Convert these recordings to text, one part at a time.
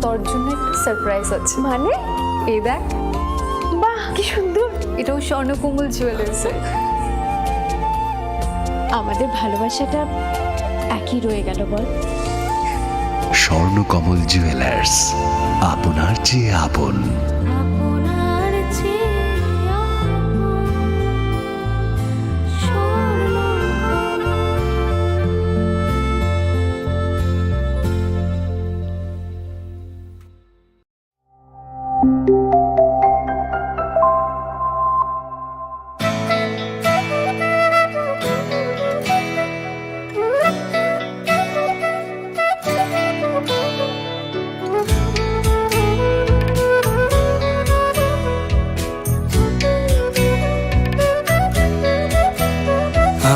তোর জন্য একটা সারপ্রাইজ আছে। মানে? এই দেখ, বাহ কি সুন্দর। এটাও স্বর্ণকমল জুয়েলার্সে। আমাদের ভালোবাসাটা একই রয়ে গেল বল। স্বর্ণকমল জুয়েলার্স, আপনার চেয়ে আপন।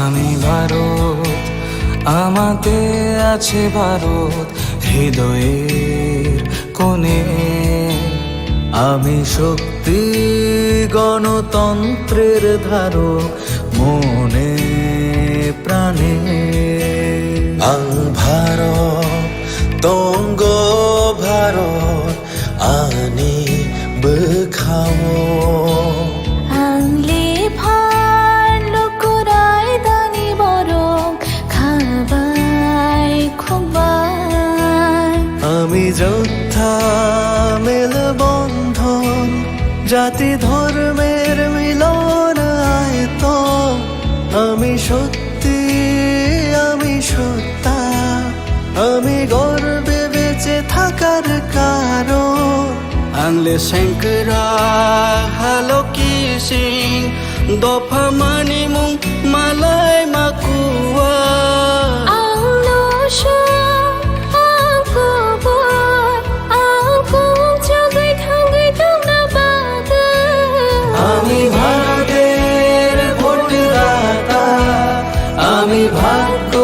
আমি ভারত, আমাতে আছে ভারত হৃদয়ের কোণে। আমি শক্তি গণতন্ত্রের ধারক মনে প্রাণে। ভারত তঙ্গ ভারত আনি বখাও। আমি যোদ্ধা মেলবন্ধন, জাতি ধর্মের মিলন আয়তন। আমি সত্যি, আমি সত্তা, আমি গর্বে বেঁচে থাকার কারণ। আনলে শঙ্করা হালো কি সিং, দফা মানিমুং মালাই মাকুয়া। আমি ভারতের ভোটদাতা, আমি ভাগ্য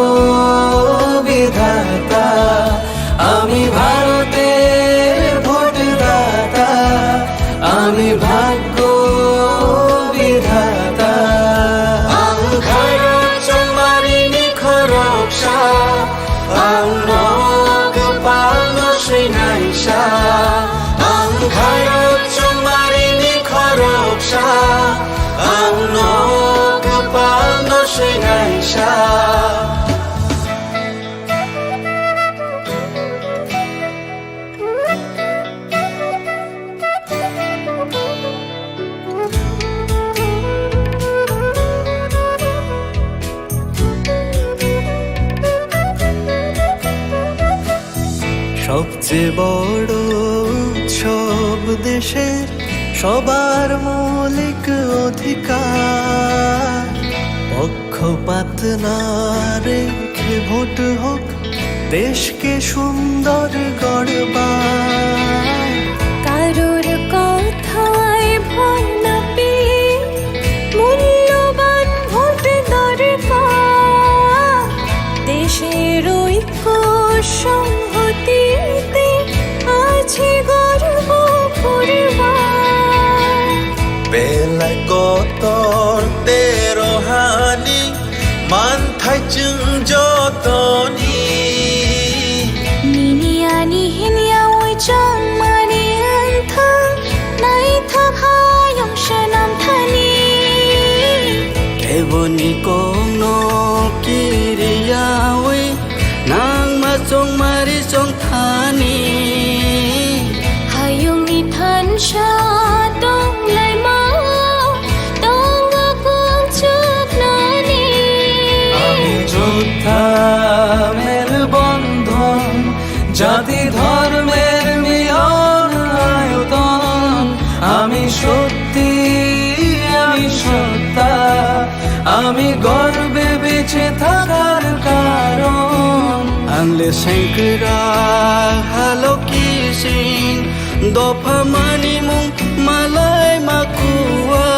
বিধাতা। আমি ভারতের ভোটদাতা, আমি ভাগ্য বিধাতা। ভারত চমারিনি খরকসা, আংনগ পালন শ্রীনাইসা। ভারত চমারিনি খরকসা, আংনগ পালন শ্রীনাইসা। সবচেয়ে বড় উৎসব দেশের, সবার মৌলিক অধিকার। পক্ষপাত না রেখে ভোট হোক, দেশকে সুন্দর গড়বার। কারোর কথায় ভয় না পেয়ে মূল্যবান ভোট দরকার। দেশের ঐক্য সংহতিতে আছে গর্ব করবার। বেলায় কতর তেরো হানি, মান থাইচুং যতনি। মিনিয়ানি হিনিয়া ওই চংমানি আন্থাং, নাই থাকায়ং সনাম থানি। কেবনি কোনো কিরিয়া ওই নাং মা চংমারি চং থানি। হায়ং নি থান সা দং লাই মা, দং আকুং চুক নানি। আমি যোদ্ধা মেলবন্ধন, জাতি ধর্মের মিলন আয়তন। আমি সত্যি, আমি সত্তা, আমি গর্বে বেঁচে থাকার কারণ। আনলে শঙ্করা হালো কি সিং, দফা মানিমুং মালাই মাকুয়া।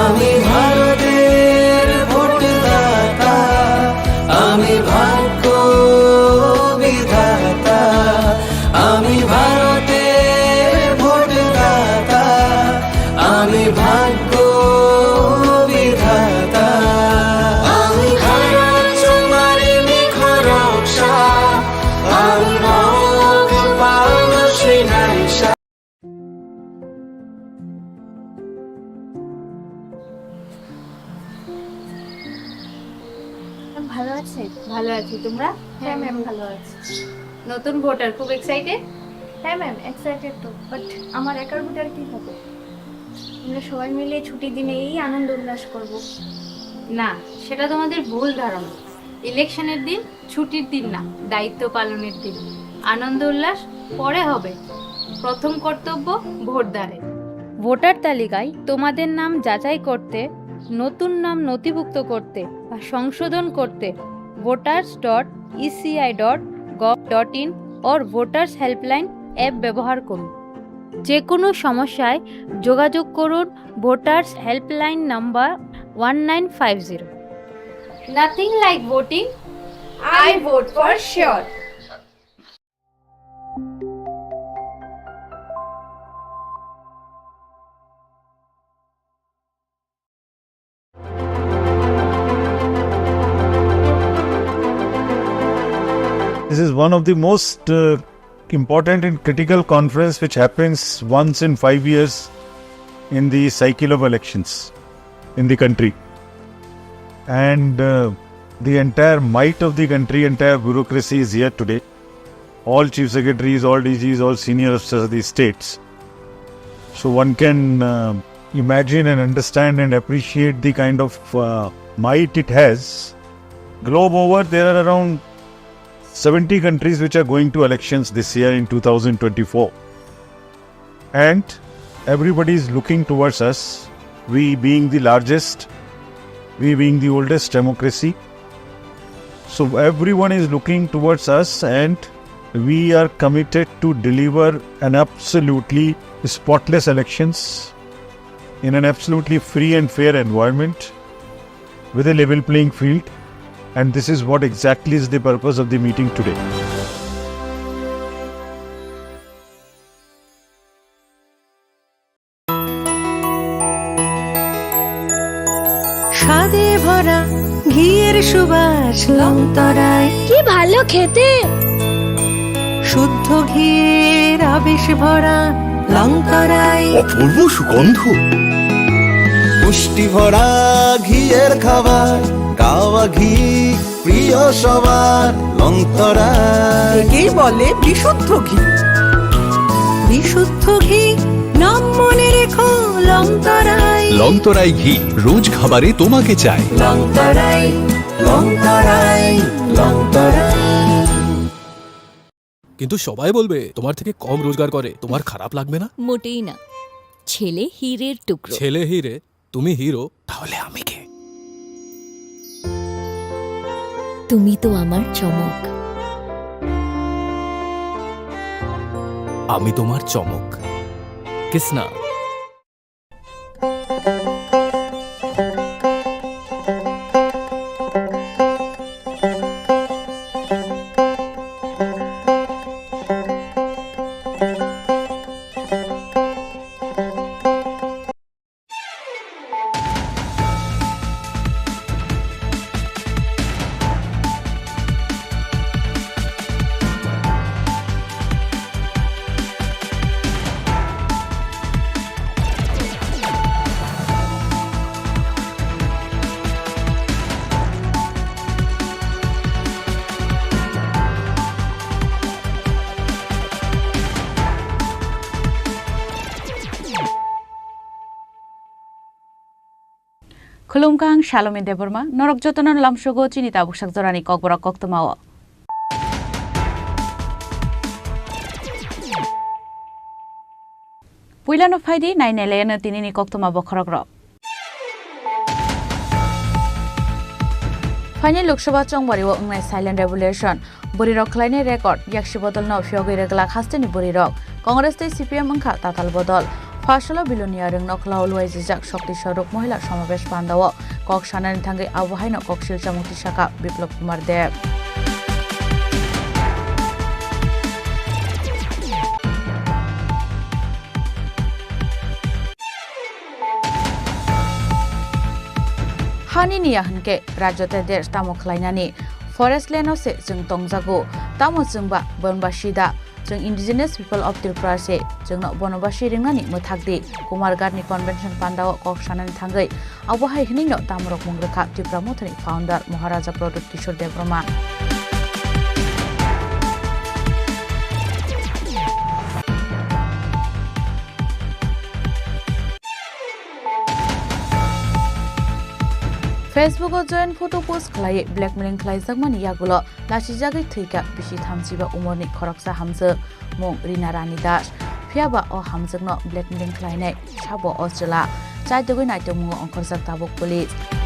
আমি ভারতের ভোটদাতা, আমি ভাগ্য বিধাতা। আমি ভারতের ভোটদাতা, আমি ভাগ্য ভালো আছে? ভালো আছি, তোমরা? হ্যাঁ ম্যাম ভালো আছে। নতুন ভোটার, খুব এক্সাইটেড? হ্যাঁ ম্যাম এক্সাইটেড তো, বাট আমার একার ভোটার কি হবে? আমরা সবাই মিলে ছুটির দিনে এই আনন্দ উল্লাস করব। না, সেটা তোমাদের ভুল ধারণা। ইলেকশনের দিন ছুটির দিন না, দায়িত্ব পালনের দিন। আনন্দ উল্লাস পরে হবে, প্রথম কর্তব্য ভোটদানের। ভোটার তালিকায় তোমাদের নাম যাচাই করতে, নতুন নাম নথিভুক্ত করতে বা সংশোধন করতে voters.eci.gov.in or voters helpline app ব্যবহার করুন। যে কোনো সমস্যায় যোগাযোগ করুন voters helpline number 1950। Nothing like voting. I vote for sure. This is one of the most important and critical conference which happens once in 5 years in the cycle of elections in the country. And the entire might of the country, entire bureaucracy is here today. All chief secretaries, all DGs, all senior officers of the states. So one can imagine and understand and appreciate the kind of might it has. Globe over, there are around 70 countries which are going to elections this year in 2024. And everybody is looking towards us, we being the largest, we being the oldest democracy. So everyone is looking towards us, and we are committed to deliver an absolutely spotless elections in an absolutely free and fair environment with a level playing field. And this is what exactly is the purpose of the meeting today. স্বাদে ভরা ঘিয়ের সুবাস লংতরায়, কি ভালো খেতে! শুদ্ধ ঘিয়ের আবেশ ভরা লংতরায়, অপূর্ব সুগন্ধ। পুষ্টি ভরা ঘিয়ের খাবার, গাওয়া ঘি প্রিয় সবার, লংতরা একেই বলে বিশুদ্ধ ঘি। বিশুদ্ধ ঘি নাম মনে রেখো লংতরায়। লংতরাই ঘি রোজ খাবারে তোমাকে চাই। লংতরাই লংতরাই লংতরাই। কিন্তু সবাই বলবে তোমার থেকে কম রোজগার করে, তোমার খারাপ লাগবে না? মোটেই না। ছেলে হীরের টুকরো। ছেলে হিরে, তুমি হিরো, তাহলে আমি কে? তুমি তো আমার চমক। আমি তোমার চমক। Kisna? Khulumkang Shalome Deborma, Norok Jotonon Lamshogo, Chinita Bushak Zorani Kokborok Koktomawa. Puilano Faidi, Nine Elena Tinini Koktoma Bokrogro. Final Lok Sabha Chongbari wo ungnai silent revolution. Burirok Kleine record, Yakshibodol no Fyogi Reglak Hasteni Burirok. Congress te CPM Angka Tatal Bodol. Fashala bilonia reng nokla ulwai jijak shokti sharuk mohila somabesh pandawo kok sanani thangai abuhai no kok silcha mukti shaka biplop kumar dev hani niya hanke rajyote desh tamo khlainani forest leno se jeng tongjago tamo jengba bonbashida जों इंडिजिनियास people of Tripura से जोंनो बनवासी रिंगनानि मोथागदि कुमारघाटनि convention पान्डाव कक सानानि थांगै आवहाय हिनिनो तामरक मंग्रखा Tipra मथनि founder महाराजा प्रदीप किशोर Debbarma Facebook जयन photo post खालाय blackmailing खालायजाकमानि यागुलो लासिजागै थैका बिसि थामजिबा उमरनि खरकसा हामजो मुं रिना रानी दास फियाबा अ हामजोगनो ब्लैकमेलिंग खालायनाय साबो अजला चाइदगै नायतो मुं अंखरजाक ताबुक पुलिस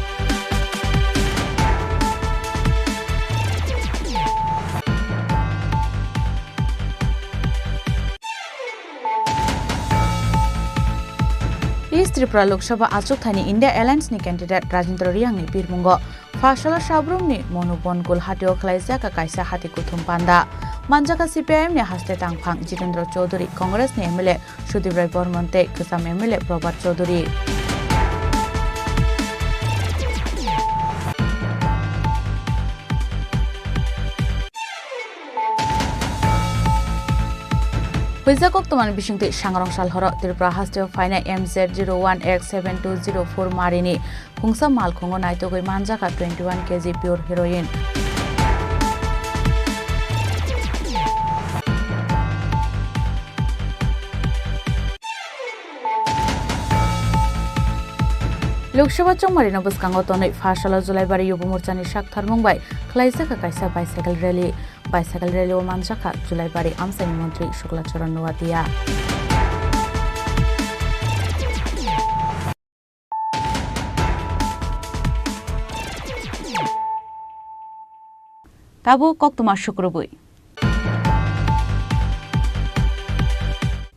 ईस्ट त्रिपुरा लोकसभा आचुकथानि इंडिया एलायंस नि कैंडिडेट राजेंद्र रियांग नि बिरमुंगो फाशला साब्रुम नि मनोबन गुलहाटिओ खलायजाका कायसा हाति कुथुम पांदा मानजाका सीपीआईएम नि हास्ते तांगफां जितेंद्र चौधरी कांग्रेस नि एमएलए सुदीप राय बर्मनते गोसाम एमएलए प्रभात Chaudhary Huizakok toman bisingti sangrong salhoro Tripura hasteo faina MZ01X7204 marini khungsa mal khongo naitogoi manjaka 21 kg pure heroin Lok Sabha चौमारी नबस्कांगो तनै फाशला जुलाइबारि युब मोर्चानि शाक थारमंबाय खलाइजाका कायसा बाइसाइकेल रैली ओ मानजाका जुलाइबारि आमसानि मन्त्री शुक्लाचरण नवादिया ताबो कक्तमा शुक्रबुई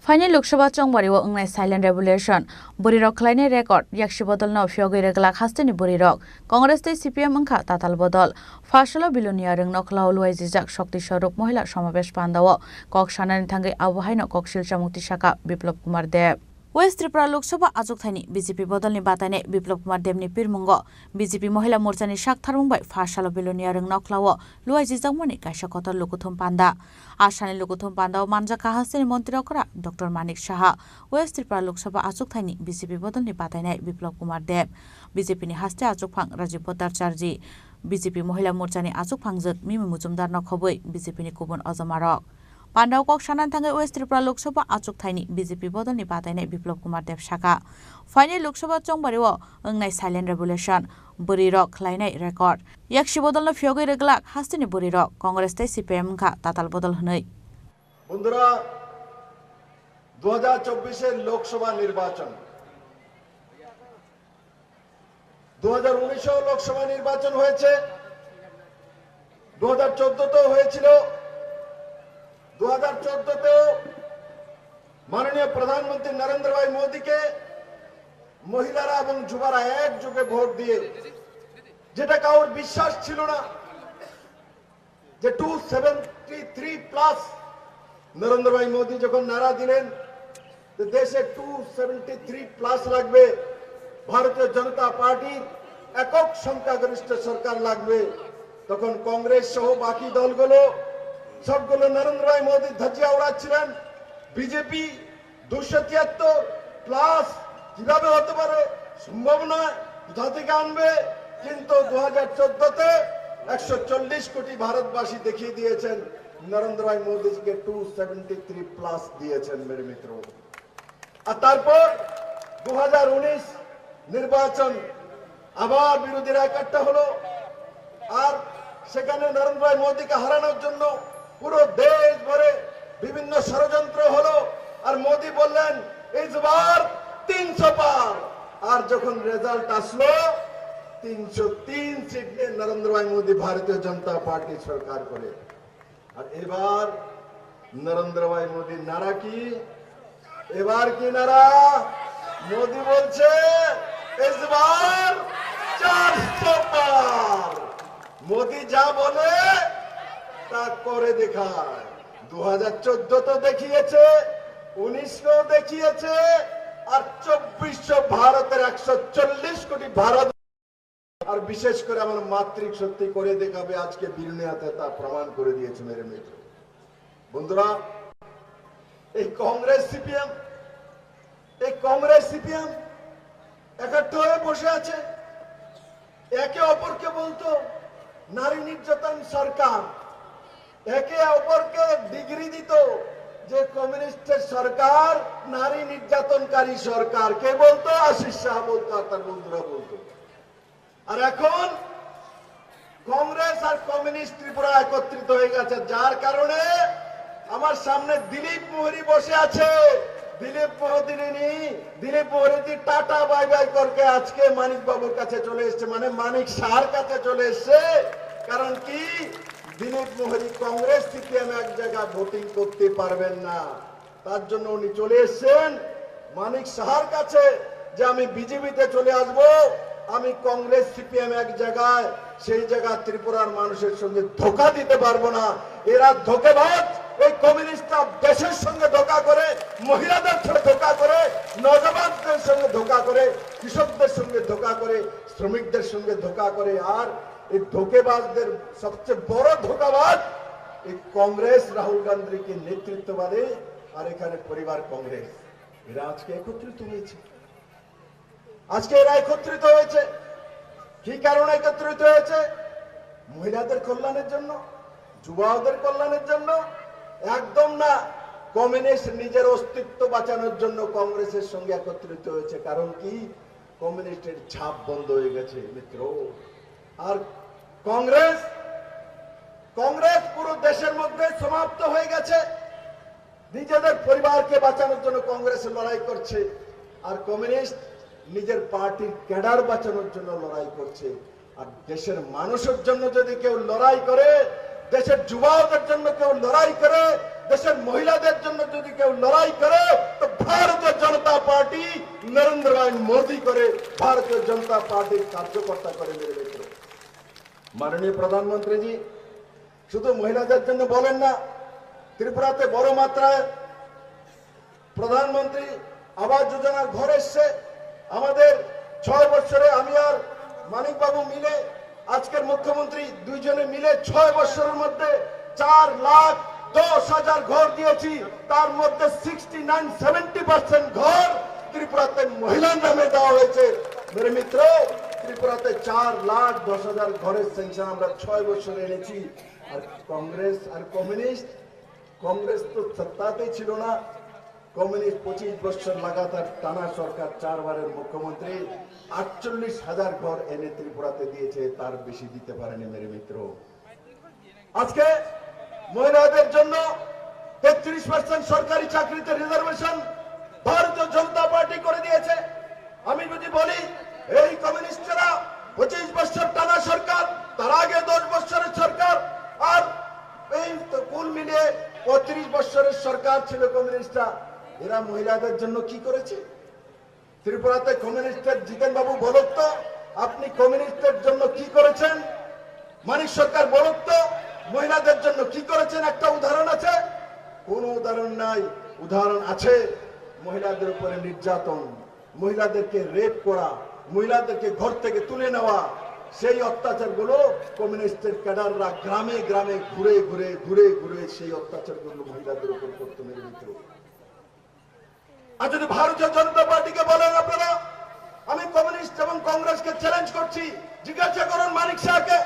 फाइनल लोकसभा चौबारी अंगनाय साइलेंट रेवुलेशन बोरीरक खलायनाय रेकर्ड याक्षि बदल न फियोगै रेगला खास्तेनि बोरीरक कांग्रेस ते सीपीएम अंखा ताताल बदल फाशला बिलोनिया रंग नखलाव लुवाइजिजाक शक्ति स्वरूप महिला समावेश पांदाव कक सानानि थांगै आवहायनो ककशिलचा मुक्ति शाखा बिप्लब कुमार देव वेस्ट त्रिपुरा लोकसभा आजुकथानि बीजेपी बदलनि बातायनाय बिप्लब कुमार देवनि पिरमुंगो बीजेपी महिला मोर्चानि शाक थारमुंबाय फाशला बिलोनिया रंग नखलाव लुवाइजिजाकमानि कायसा कतर लुकुथुम पांदा आसानि लुकुथुम पांदाव मानजाका हास्तेनि मन्त्री अकरा डॉक्टर मानिक साहा वेस्ट त्रिपुरा लोकसभा आजुकथानि बीजेपी बदलनि बातायनाय बिप्लब कुमार देव बीजेपीनि हास्ते आजुकफां राजीव भट्टाचार्य बीजेपी महिला मोर्चानि आजुकफांजोक मिमि मुजुमदार नखबै बीजेपीनि गुबुन अजमारक पांडाव कक सानानि थांगै वेस्ट त्रिपुरा लोकसभा आचुकथायनि बीजेपी बदलनि बातायनाय बिप्लब कुमार देव शाखा फाइनल लोकसभा चौबारी अंगनाय साइलेंट रेवुलेशन बोरीरक खलायनाय रेकर्ड याक्षि बदलनो फियोगै रेगला हास्तेनि बोरीरक कांग्रेस ते सीपीएम का ताताल बदल हनै बंधुरा 2024 लोकसभा निर्वाचन 2019 लोकसभा निर्वाचन হয়েছে 2014 তো হয়েছিল 2014 तो माननीय प्रधानमंत्री नरेंद्र भाई मोदी के महिलारा এবং যুবরা একযোগে ভোট দিয়ে যেটা কাউর বিশ্বাস ছিল না যে 273 প্লাস नरेंद्र भाई मोदी যখন নারা দিলেন যে দেশে 273 প্লাস লাগবে ভারতীয় জনতা পার্টির একক সংখ্যাগরিষ্ঠ সরকার লাগবে তখন কংগ্রেস সহ বাকি দলগুলো সবগুলো নরেন্দ্র ভাই মোদি ধ্বজা উড়াচ্ছিলেন বিজেপি 273 প্লাস কিভাবে হতে পারে সম্ভব নয় কোথা থেকে আনবে কিন্তু 2014 তে 140 কোটি ভারতবাসী দেখিয়ে দিয়েছেন নরেন্দ্র ভাই মোদিকে 273 প্লাস দিয়েছেন মেরে মিত্র আর তারপর 2019 নির্বাচন আবার বিরোধীরা একটা হলো আর সেখানে নরেন্দ্র ভাই মোদিকে হারানোর জন্য পুরো দেশ ভরে বিভিন্ন ষড়যন্ত্র হলো আর মোদি বললেন এইবার 300 পার আর যখন রেজাল্ট আসলো 303 সিট নিয়ে নরেন্দ্র ভাই মোদি ভারতীয় জনতা পার্টি সরকার করে আর এবার নরেন্দ্র ভাই মোদি নারা কি এবার কি নারা মোদি বলছে এইবার 400 পার মোদি যা বলে তা করে দেখায় 2014 তো দেখিয়েছে 19 দেখিয়েছে আর 24 ভারতের 140 কোটি ভারত আর বিশেষ করে আমার মাতৃক সত্যি করে দেখাবে আজকে বিরুনিয়াতে তা প্রমাণ করে দিয়েছে মেরে মিত্র বন্ধুরা এই কংগ্রেস সিপিএম একাত্ম হয়ে বসে আছে, একে অপরকে বলতো নারী নির্যাতন সরকার, একে অপরকে ডিগ্রি দিত যে কমিউনিস্টের সরকার নারী নির্যাতনকারী সরকার। কে বলতো? আশিস শাহ বলতো আর তার বন্ধুরা বলতো। আর এখন কংগ্রেস আর কমিউনিস্ট ত্রিপুরা একত্রিত হয়ে গেছে, যার কারণে আমার সামনে দিলীপ মোহরি বসে আছে। দিলীপ মোহরি টাটা বাই বাই করকে আজকে মানিক বাবুর কাছে চলে এসছে, মানে মানিক শাহর কাছে চলে এসছে। কারণ কি? দিলীপ মোহরি কংগ্রেস সিপিএম এক জায়গায় ভোটিং করতে পারবেন না, তার জন্য উনি চলে এসছেন মানিক শাহর কাছে যে আমি বিজেপিতে চলে আসব, আমি কংগ্রেস সিপিএম এক জায়গায়, সেই জায়গায় ত্রিপুরার মানুষের সঙ্গে ধোঁকা দিতে পারবো না। এরা ধোঁকেবাজ। এই কমিউনিস্টরা দেশের সঙ্গে ধোঁকা করে, মহিলাদের সঙ্গে ধোঁকা করে, নজওয়ানদের সঙ্গে ধোঁকা করে, কৃষকদের সঙ্গে ধোঁকা করে, শ্রমিকদের সঙ্গে ধোঁকা করে। আর এই ধোঁকেবাজদের সবচেয়ে বড় ধোঁকাবাজ এই কংগ্রেস, রাহুল গান্ধীকে নেতৃত্ববাদে আর এখানে পরিবার কংগ্রেস, এরা আজকে একত্রিত হয়েছে। এরা একত্রিত হয়েছে কি কারণে একত্রিত হয়েছে? মহিলাদের কল্যাণের জন্য, যুবাদের কল্যাণের জন্য? একদম না। কমিউনিস্ট নিজের অস্তিত্ব বাঁচানোর জন্য কংগ্রেসের সঙ্গে একত্রিত হয়েছে। কারণ কি? কমিউনিস্টের ছাপ বন্ধ হয়ে গেছে মিত্র। আর কংগ্রেস পুরো দেশের মধ্যে সমাপ্ত হয়ে গেছে। নিজেদের পরিবারকে বাঁচানোর জন্য কংগ্রেস লড়াই করছে, আর কমিউনিস্ট নিজের পার্টির ক্যাডার বাঁচানোর জন্য লড়াই করছে। আর দেশের মানুষের জন্য যদি কেউ লড়াই করে, দেশের যুবকদের জন্য কেউ লড়াই করে, দেশের মহিলাদের জন্য যদি কেউ লড়াই করে, তো ভারতীয় জনতা পার্টি নরেন্দ্র ভাই মোদী করে, ভারতীয় জনতা পার্টির কার্যকর্তা করে। মেরে মিত্র, মাননীয় প্রধানমন্ত্রীজি শুধু মহিলাদের জন্য বলেন না, ত্রিপুরাতে বড় মাত্রায় প্রধানমন্ত্রী আবাস যোজনার ঘর এসছে। আমাদের 6 বছরে আমি আর মানিক বাবু মিলে, আজকের মুখ্যমন্ত্রী দুইজনে মিলে 6 বছরের মধ্যে 4,10,000 ঘর দিয়েছি। তার মধ্যে 69-70% ঘর ত্রিপুরাতে মহিলার নামে দেওয়া হয়েছে। মেরে মিত্র, ত্রিপুরাতে 4,10,000 ঘরের সেংশন আমরা 6 বছরে এনেছি। আর কংগ্রেস আর কমিউনিস্ট তো সত্তাতেই ছিল না। কমিউনিস্ট 25 বছর লাগাতার টানা সরকার, 4 বারের মুখ্যমন্ত্রী 48,000 ঘর এনে ত্রিপুরাতে দিয়েছে, তার বেশি দিতে পারেনি। মেরে মিত্র, আজকে মহিলাদের জন্য 33% সরকারি চাকরিতে রিজার্ভেশন ভারতীয় জনতা পার্টি করে দিয়েছে। আমি যদি বলি এই কমিউনিস্টরা 25 বছর টানা সরকার, তার আগে 10 বছরের সরকার, আর এই কুল মিলিয়ে 35 বছরের সরকার ছিল কমিউনিস্টরা, এরা মহিলাদের জন্য কি করেছে? ত্রিপুরাতে কমিউনিস্টের জিতেন বাবু বলুন তো, আপনি কমিউনিস্টের জন্য কি করেছেন? মানিক সরকার বলুন তো, মহিলাদের জন্য কি করেছেন? একটা উদাহরণ আছে? কোন উদাহরণ নাই। উদাহরণ আছে মহিলাদের উপরে নির্যাতন, মহিলাদেরকে রেপ করা, মহিলাদেরকে ঘর থেকে তুলে নেওয়া, সেই অত্যাচারগুলো কমিউনিস্টের ক্যাডাররা গ্রামে গ্রামে ঘুরে সেই অত্যাচারগুলো মহিলাদের উপর করতে। মেরে মিত্র, আর যদি ভারতীয় জনতা পার্টিকে বলেন আপনারা, আমি কমিউনিস্ট এবং কংগ্রেসকে চ্যালেঞ্জ করছি, জিজ্ঞাসা করুন মানিক শাহকে,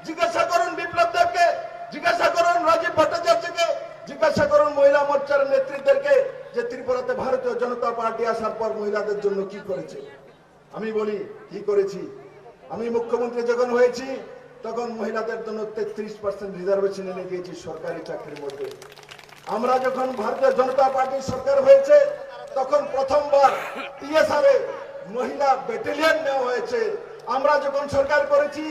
জিজ্ঞাসা করুন বিপ্লব দেবকে, জিজ্ঞাসা করুন রাজীব ভট্টাচার্যকে, জিজ্ঞাসা করুন মহিলা মোর্চার নেতৃত্বদেরকে যে ত্রিপুরাতে ভারতীয় জনতা পার্টি আসার পর মহিলাদের জন্য কি করেছে। আমি বলি কি করেছি। আমি মুখ্যমন্ত্রী যখন হয়েছি তখন মহিলাদের জন্য 33% রিজার্ভেশন এনে দিয়েছি সরকারি চাকরির মধ্যে। আমরা যখন ভারতীয় জনতা পার্টির সরকার হয়েছে তখন প্রথমবার টিএসআর এ মহিলা ব্যাটালিয়ন নেওয়া হয়েছে। আমরা যখন সরকার করেছি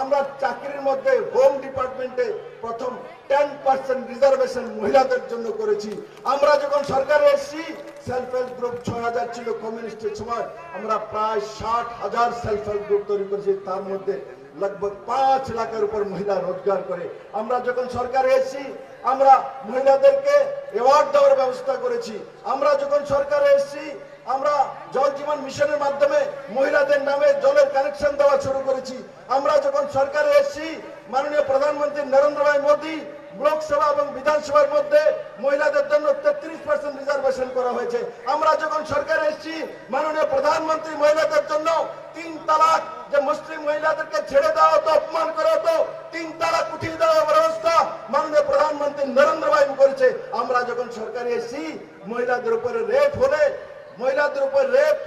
আমরা চাকরির মধ্যে হোম ডিপার্টমেন্টে প্রথম 10% রিজার্ভেশন মহিলাদের জন্য করেছি। আমরা যখন সরকারে এসেছি সেলফ হেল্প গ্রুপ 6,000 ছিল কমিউনিস্টের সময়, আমরা প্রায় 60,000 সেলফ হেল্প গ্রুপ তৈরি করেছি, তার মধ্যে लगभग 5 লাখের উপর মহিলা রোজগার করে। আমরা যখন সরকারে এসেছি আমরা মহিলাদেরকে অ্যাওয়ার্ড দেওয়ার ব্যবস্থা করেছি। আমরা যখন সরকারে এসেছি আমরা জল জীবন মিশনের মাধ্যমে মহিলাদের নামে জলের কানেকশন দেওয়া শুরু করেছি। আমরা যখন সরকারে এসেছি মাননীয় প্রধানমন্ত্রী নরেন্দ্র ভাই মোদী লোকসভা এবং বিধানসভার মধ্যে মহিলাদের জন্য 33% রিজার্ভেশন করা হয়েছে। আমরা যখন সরকারে এসেছি মাননীয় প্রধানমন্ত্রী মহিলাদের জন্য 3 তালাক, যে মুসলিম মহিলাদেরকে ছেড়ে দেওয়া হতো, অপমান করা হতো, 3 তালাক উঠিয়ে দেওয়ার ব্যবস্থা মাননীয় প্রধানমন্ত্রী নরেন্দ্র ভাই করেছে। আমরা যখন সরকারে এসেছি মহিলাদের উপরে রেপ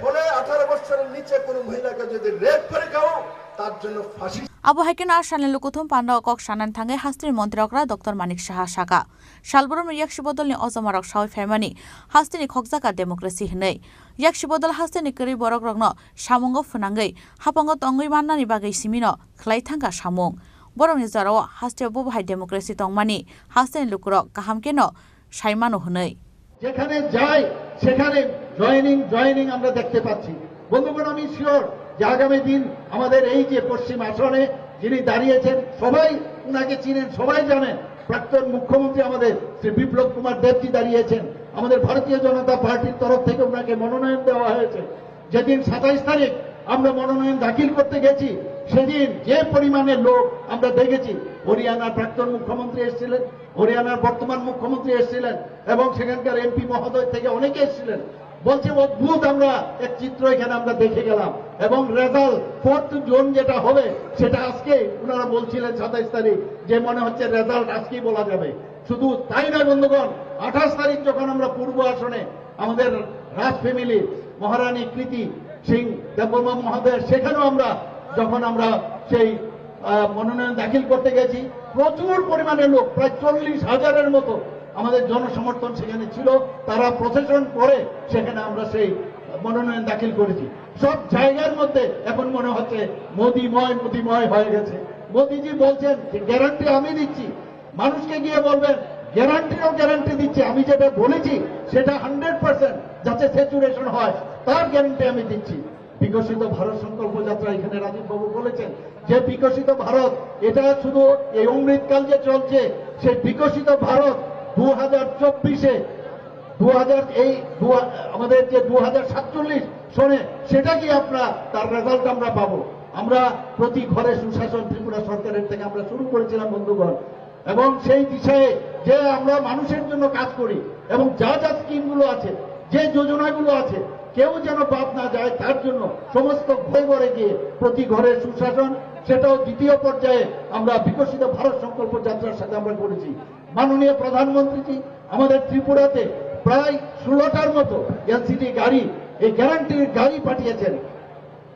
হলে 18 বছরের নিচে কোনো মহিলাকে যদি রেপ করে খাও তার জন্য ফাঁসি। আবু হাইকেন আর সালেন লুকুথুম পান্ডা কক সানান থাঙ্গে হাস্ত্রীর মন্ত্রকরা ডক্টর মানিক সাহা শাখা শালবরম ইয়াকশি বদলনি অজমারক সাওই ফেমানি হাস্তিনি খকজাকা ডেমোক্রেসি হनै ইয়াকশি বদল হাস্তিনি করি বরক রগ্ন সামঙ্গ ফুনাঙ্গै হাপাঙ্গ তঙ্गै माननानि बागै सिमिनो खलाय थांगा सामुं बरंनि जराव हास्तियाव बहाय डेमोक्रेसि तंमानि हास्तिनि लुकुरक गाहाम केन साइमानो हनै যেখানে যাই সেখানে জয়েনিং আমরা দেখতে পাচ্ছি। বন্ধুগণ, আমি শিওর যে আগামী দিন আমাদের এই যে পশ্চিম আসনে যিনি দাঁড়িয়েছেন সবাই উনাকে চিনেন, সবাই জানেন। প্রাক্তন মুখ্যমন্ত্রী আমাদের শ্রী বিপ্লব কুমার দেবজি দাঁড়িয়েছেন। আমাদের ভারতীয় জনতা পার্টির তরফ থেকে উনাকে মনোনয়ন দেওয়া হয়েছে। যেদিন 27 তারিখ আমরা মনোনয়ন দাখিল করতে গেছি সেদিন যে পরিমাণে লোক আমরা দেখেছি, হরিয়ানার প্রাক্তন মুখ্যমন্ত্রী এসেছিলেন, হরিয়ানার বর্তমান মুখ্যমন্ত্রী এসেছিলেন এবং সেখানকার এমপি মহোদয় থেকে অনেকে এসেছিলেন। বলছে অদ্ভুত আমরা এক চিত্র এখানে আমরা দেখে গেলাম এবং রেজাল্ট 4th জুন যেটা হবে সেটা আজকে ওনারা বলছিলেন 27 তারিখ, যে মনে হচ্ছে রেজাল্ট আজকেই বলা যাবে। শুধু তাই নয় বন্ধুগণ, 28 তারিখ যখন আমরা পূর্ব আসনে আমাদের রাজ ফ্যামিলি মহারানী কৃতি সিং দেববর্মা মহোদয় সেখানেও যখন আমরা সেই মনোনয়ন দাখিল করতে গেছি প্রচুর পরিমাণে লোক, প্রায় 40,000-এর মতো আমাদের জনসমর্থন সেখানে ছিল। তারা প্রসেশন করে সেখানে আমরা সেই মনোনয়ন দাখিল করেছি। সব জায়গার মধ্যে এখন মনে হচ্ছে মোদিময় হয়ে গেছে। মোদিজি বলছেন যে গ্যারান্টি আমি দিচ্ছি, মানুষকে গিয়ে বলবেন গ্যারান্টি দিচ্ছি, আমি যেটা বলেছি সেটা 100% যাতে স্যাচুরেশন হয় তার গ্যারান্টি আমি দিচ্ছি। বিকশিত ভারত সংকল্প যাত্রা এখানে রাজীব বাবু বলেছেন যে বিকশিত ভারত এটা শুধু এই অমৃতকাল যে চলছে, সেই বিকশিত ভারত 2024-এ আমাদের যে 2047 সনে সেটা কি তার রেজাল্ট আমরা পাবো। আমরা প্রতি ঘরে সুশাসন ত্রিপুরা সরকারের থেকে আমরা শুরু করেছিলাম বন্ধুগণ, এবং সেই দিশায় যে আমরা মানুষের জন্য কাজ করি এবং যা স্কিমগুলো আছে, যে যোজনাগুলো আছে, কেউ যেন বাদ না যায় তার জন্য সমস্ত ঘরে গিয়ে প্রতি ঘরে সুশাসন, সেটাও দ্বিতীয় পর্যায়ে আমরা বিকশিত ভারত সংকল্প যাত্রার সাথে আমরা করেছি। মাননীয় প্রধানমন্ত্রীজি আমাদের ত্রিপুরাতে প্রায় 16টার মতো এলসিডি গাড়ি, এই গ্যারান্টির গাড়ি পাঠিয়েছেন।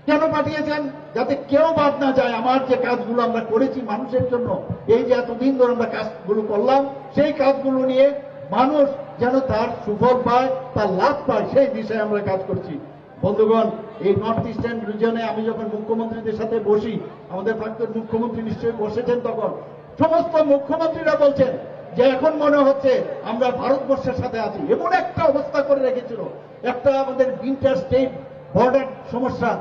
কেন পাঠিয়েছেন? যাতে কেউ বাদ না যায়। আমার যে কাজগুলো আমরা করেছি মানুষের জন্য, এই যে এতদিন ধরে আমরা কাজগুলো করলাম, সেই কাজগুলো নিয়ে মানুষ যেন তার সুফল পায়, তার লাভ পায়, সেই বিষয়ে আমরা কাজ করছি। বন্ধুগণ, এই নর্থ ইস্টার্ন রিজনে আমি যখন মুখ্যমন্ত্রীদের সাথে বসি, আমাদের প্রাক্তন মুখ্যমন্ত্রী নিশ্চয়ই বসেছেন, তখন সমস্ত মুখ্যমন্ত্রীরা বলছেন যে এখন মনে হচ্ছে আমরা ভারতবর্ষের সাথে আছি। এমন একটা অবস্থা করে রেখেছিল, একটা আমাদের ইন্টার স্টেট বর্ডার সমস্যা।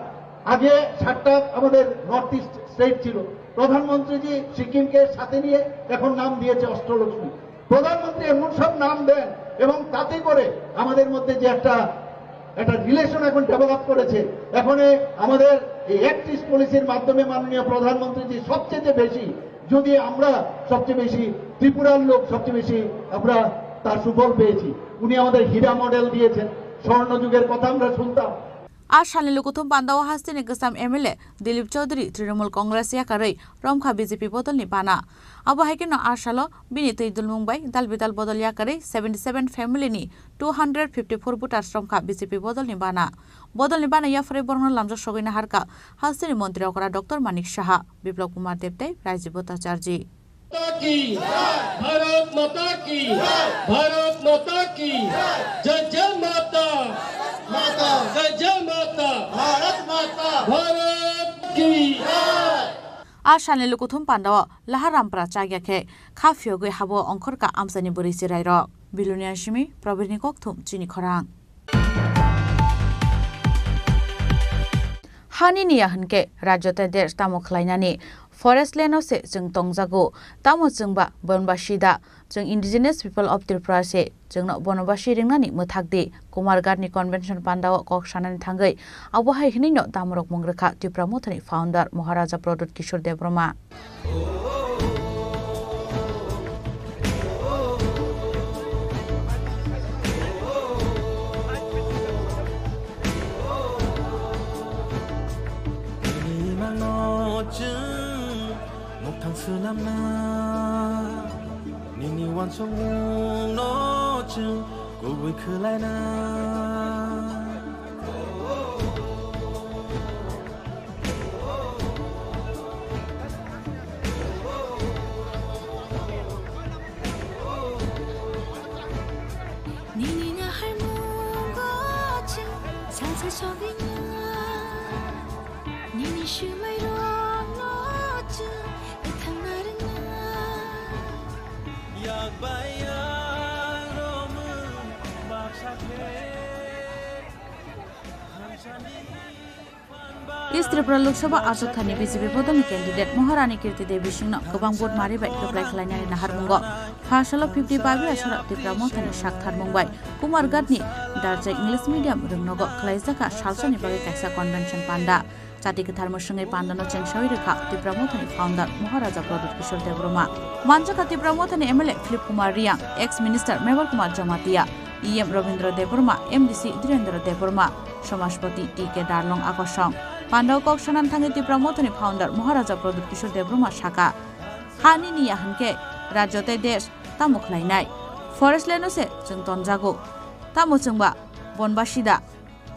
আগে 7টা আমাদের নর্থ ইস্ট স্টেট ছিল, প্রধানমন্ত্রীজি সিকিমকে সাথে নিয়ে এখন নাম দিয়েছে অষ্টলক্ষ্মী। প্রধানমন্ত্রী এমন সব নাম দেন এবং তাতে করে আমাদের মধ্যে যে একটা রিলেশন এখন ডেভেলপ করেছে। এখন আমাদের এই অ্যাক্ট ইস্ট পলিসির মাধ্যমে মাননীয় প্রধানমন্ত্রীজি সবচেয়ে বেশি, যদি আমরা সবচেয়ে বেশি ত্রিপুরার লোক সবচেয়ে বেশি আমরা তার সুফল পেয়েছি। উনি আমাদের হীরা মডেল দিয়েছেন, স্বর্ণ যুগের কথা আমরা শুনতাম। আর সালে লুকুথুম পান্দাও হাস্তিনি গোসাম এমএলএ দিলীপ চৌধুরী তৃণমূল কংগ্রেস ইয়াকাरै রমখা বিজেপি বদলনি বানা আবু হাইকেন আরসালো বিনি তৈদুল মুম্বাই দাল বিদাল বদল ইয়াকাरै 77 ফ্যামিলিनि 254 ভোটার্স রমখা বিজেপি বদলनि বানা ইয়াফরে বর্ণ লামজ সগৈনা হারকা হাস্তিনি মন্ত্রী অকরা ডক্টর মানিক সাহা বিপ্লব কুমার দেবতাই রাজীব ভট্টাচার্য भारत माता की जय जय माता जय जय माता भारत की আর সালে লুকুথুম পান্দাও লাহারামপ্রা চাগিয়াখে খাফিও গৈ হাবো অংখরকা আমসানি বরি চিরাই রক বিলুনিয়া সিমি প্রবীরনি ককথুম চিনি খরাং हानि निया हनके राज्यते देश तामो खलायनानि फरेस्ट लैंड से जों तंगजागो तामो जोंबा बनबासिदा जों इंडिजिनियस पीपल ऑफ त्रिपुरा से जोंनो बनबासि रिंगनानि मोथागदि कुमारघाटनि कन्वेंशन पान्दाव कक सानानि थांगै आबहाय हिनिनो दामरक मंग्रखा Tipra मोथानि founder Maharaja प्रदोत Kishore Debbarma namna nini wan song no chung ko goi khulai na Nini na har mo go chung sang sa sobi na Nini shu mai ro no chung itang na rin na yak bayang romu baksa ke hamsani East Tripura Lok Sabha Asok Thani BJP Bodoni candidate Maharani Kirti Devi Singh no gobang bot mari bai apply khlainani nahar mungo Phasalo 55 asora Tipra Motha ni sakthar mungbai Kumar Gatni Darja English medium rungnogo khlaijaka salsani bagi kaisa convention panda Chati Kathar Musungai Pandano Chengshawi Rekha Tipra Motha ni founder Maharaja Pradut Kishore Devroma Manjaka Tipra Motha ni MLA Philip Kumar Riang ex-minister Mewar Kumar Jamatia EM Robindra Devroma MDC Dhirendra Devroma Samashpati TK Darlong Akosong Pandau Kok Sanan Thangi Tipra Motha ni founder Maharaja Pradut Kishore Devroma Shaka Hani ni yahanke Rajote Desh Tamu Khlainai Forest Land se Jung Tonjago Tamu Chungba Bonbashida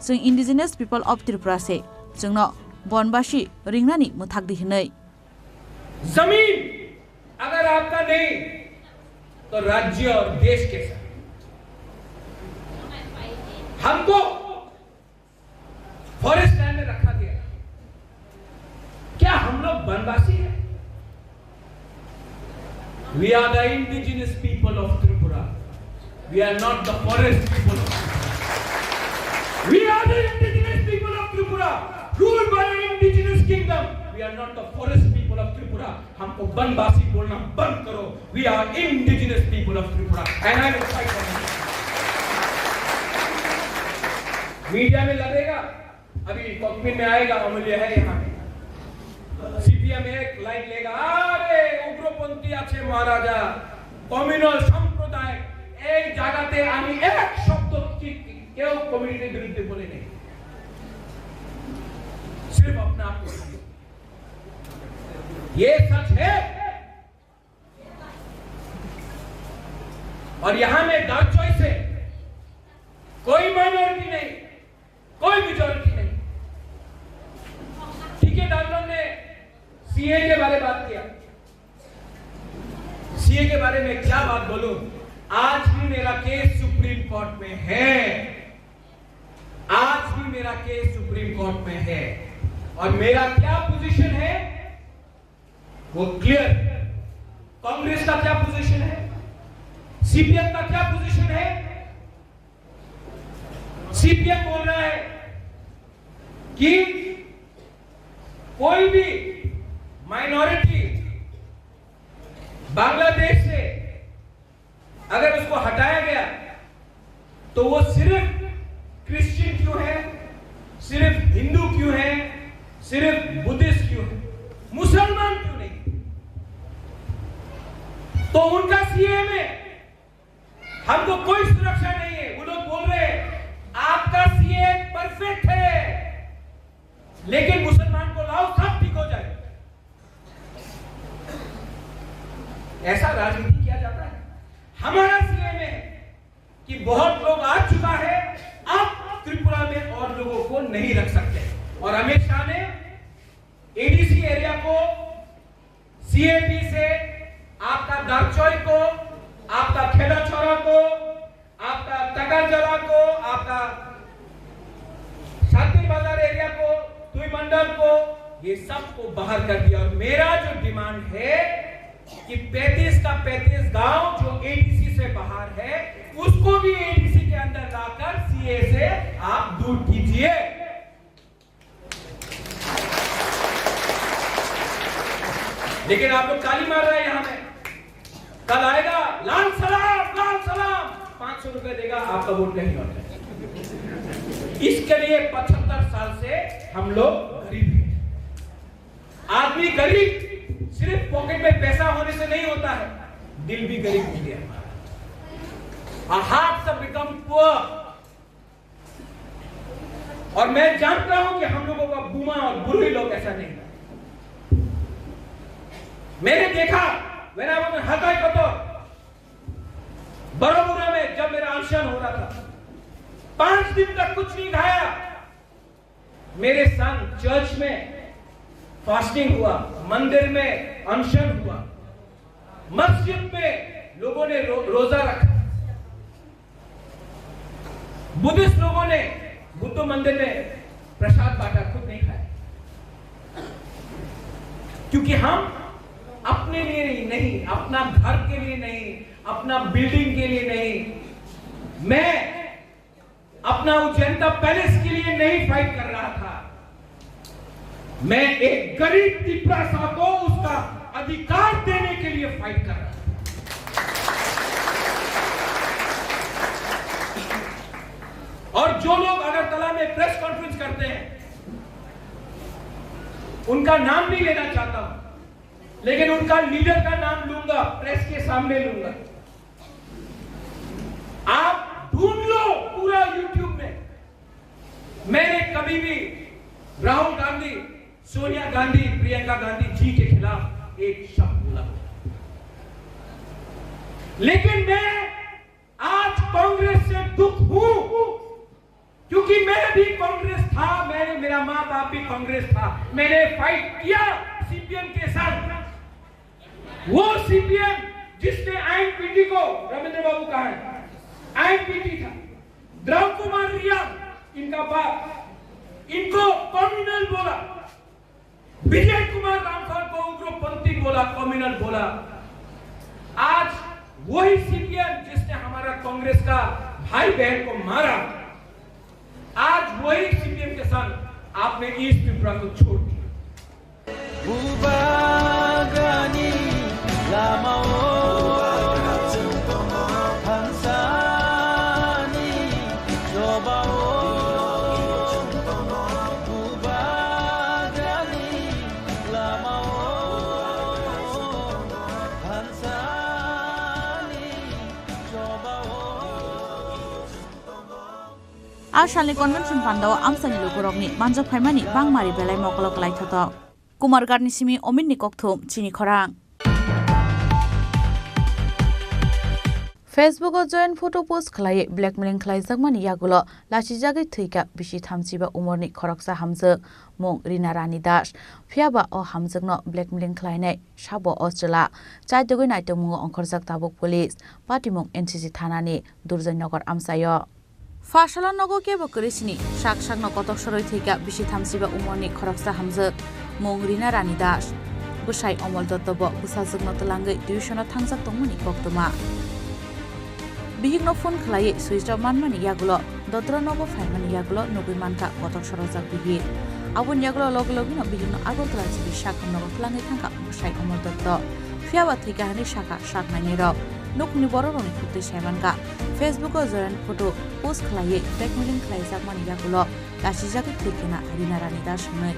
Jung indigenous people of Tripura se Jungno Bonbashi Ringnani Muthakdi Hinai जमीन अगर आपका नहीं तो राज्य और देश कैसा हमको फॉरेस्ट लैंड में रखा गया क्या हम लोग वनवासी हैं We are the indigenous people of Tripura. We are not the forest people of Tripura. We are the indigenous people of Tripura, ruled by an indigenous kingdom. We are not the forest people of Tripura. हमको वनवासी बोलना बंद करो. We are indigenous people of Tripura. And I will fight for it. Media में लगेगा, अभी cockpit में आएगा, अमूल्य है यहाँ पे. सीपीएम एक लाइन लेगा, अरे उग्रपंथी আছে মহারাজা, কমিউনাল সম্প্রদায় এই জায়গাতে আমি এক শব্দ কেউ কমিউনিটির বিরুদ্ধে বলে নেই, सिर्फ अपना आप को ये सच है. और यहां में डार्क चॉइस है, कोई माइनॉरिटी नहीं, कोई मेजॉरिटी नहीं. टीके डार्लंग ने सीए के बारे बात किया. सीए के बारे में क्या बात बोलूं, आज भी मेरा केस सुप्रीम कोर्ट में है, आज भी मेरा केस सुप्रीम कोर्ट में है. और मेरा क्या पोजीशन है वो क्लियर. कांग्रेस का क्या पोजीशन है, सीपीएम का क्या पोजीशन है. सीपीएम बोल रहा है कि कोई भी माइनॉरिटी बांग्लादेश से अगर उसको हटाया गया तो वो सिर्फ क्रिश्चियन क्यों है, सिर्फ हिंदू क्यों है, सिर्फ बुद्धिस्ट क्यों है, मुसलमान क्यों नहीं. तो उनका सीए में हमको कोई सुरक्षा नहीं है. वो लोग बोल रहे हैं आपका सीए परफेक्ट है, लेकिन मुसलमान को लाओ सब ठीक हो जाए. ऐसा राजनीति किया जाता है. हमारा सीए में कि बहुत लोग आ चुका है, अब त्रिपुरा में और लोगों को नहीं रख सकते. और अमित शाह ने एडीसी एरिया को सीएपी से आपका दारचोई को, आपका खेड़ा छोरा को, आपका तकाजला को, आपका शांति बाजार एरिया को, तुई मंडल को, ये सबको बाहर कर दिया. और मेरा जो डिमांड है कि 35 का 35 गांव जो एडीसी से बाहर है उसको भी एडीसी के अंदर लाकर सीए से आप दूर कीजिए. लेकिन आप लोग ताली मार रहे हैं यहां में. कल आएगा लाल सलाम 500 रुपए देगा, आपका वोट नहीं होता. इसके लिए 75 साल से हम लोग गरीब हैं. आदमी गरीब सिर्फ पॉकेट में पैसा होने से नहीं होता है, दिल भी गरीब हो गया. Our hearts have become poor. और मैं जानता हूं कि हम लोगों का बुमा और बुरे लोग ऐसा नहीं. मैंने देखा when I was in हकाई कतो बरोबरा में जब मेरा अनशन हो रहा था 5 दिन तक कुछ नहीं खाया। मेरे संग चर्च में फास्टिंग हुआ, मंदिर में अनशन हुआ, मस्जिद में लोगों ने रोजा रखा, बुद्धिस्ट लोगों ने बुद्ध मंदिर में प्रसाद बांटा, खुद नहीं खाया। क्योंकि हम अपने लिए नहीं, अपना घर के लिए नहीं, अपना बिल्डिंग के लिए नहीं, मैं अपना जनता पैलेस के लिए नहीं फाइट कर रहा था। मैं एक गरीब तिपरा सा को उसका अधिकार देने के लिए फाइट कर रहा था। और जो लोग अगरतला में प्रेस कॉन्फ्रेंस करते हैं उनका नाम नहीं लेना चाहता हूं, लेकिन उनका लीडर का नाम लूंगा, प्रेस के सामने लूंगा। आप ढूंढ लो पूरा यूट्यूब में, मैंने कभी भी राहुल गांधी, सोनिया गांधी, प्रियंका गांधी जी के खिलाफ एक शब्द बोला। लेकिन मैं आज कांग्रेस से दुख हूं, क्योंकि मैं भी कांग्रेस था, मैंने, मेरा मां बाप भी कांग्रेस था, मैंने फाइट किया सीपीएम के साथ। वो सीपीएम जिसने आईएनपीटी को, रविंद्र बाबू कहा है, आईएनपीटी था, द्रव कुमार रिया इनका बाप, इनको कम्युनल बोला, विजय कुमार रामफल को उग्रपंथी बोला, कम्युनल बोला। आज वही सीपीएम जिसने हमारा कांग्रेस का भाई बहन को मारा, आज वही सीपीएम के साथ आपने ईस्ट त्रिपुरा को छोड़ दिया। आसामनि कन्वेन्सन फान्दाव आमसानि लोगोरकनि मानजब खायमानि बांमारि बेलाय मकलक लायथाथ कुमारघाटनि सिमि अमिननि कक्थुम चिनि खरां फेसबुक जयन फटो पोस्ट खलाये ब्लैकमेलिंग खलायजाकमानि यागुलो लाचिजागै थैका बिसि 35 उमरनि खरकसा हामजोग मुं रीना रानी दास फियाबा अ हामजोगनो ब्लैकमेलिंग खलायनाय साबो अस्ट्रेला चाइदगै नायतो मुंगो अंखरजाक ताबुक पुलिस पाटिमुं एनसीसी थानानि दुर्जयनगर आमसायो फाशला नगो केबो करिसिनि शाक शाकनो कतक सरै थैका बिसि 35 उमरनि खरकसा हामजोग मुं रीना रानी दास बुसाई अमल दत्तबो बुसाजोगनो तलांगै डिविसनाव थांजाक दंमोनि बक्तमा बिहिगनो फोन खलाये सुइस्टअफ मानमानि यागुलो दद्र नगो फाइमानि यागुलो नगै मानका कतक सरजाक बिहि आबुन यागुलो लगलगिनो बिहिगनो आगरतला जिबि शाकम नगो तलांगै थांका बुसाई अमल दत्त फियाबा थैकाहानि शाका शाक नायनेर नखनि बररनि खुक्ति सायमानका फेसबुक जयन फटो पोस्ट खलाये ब्लैकमेलिंग खलायजाकमानि यागुलो लाचिजागै थैकेना रीना रानी दास नै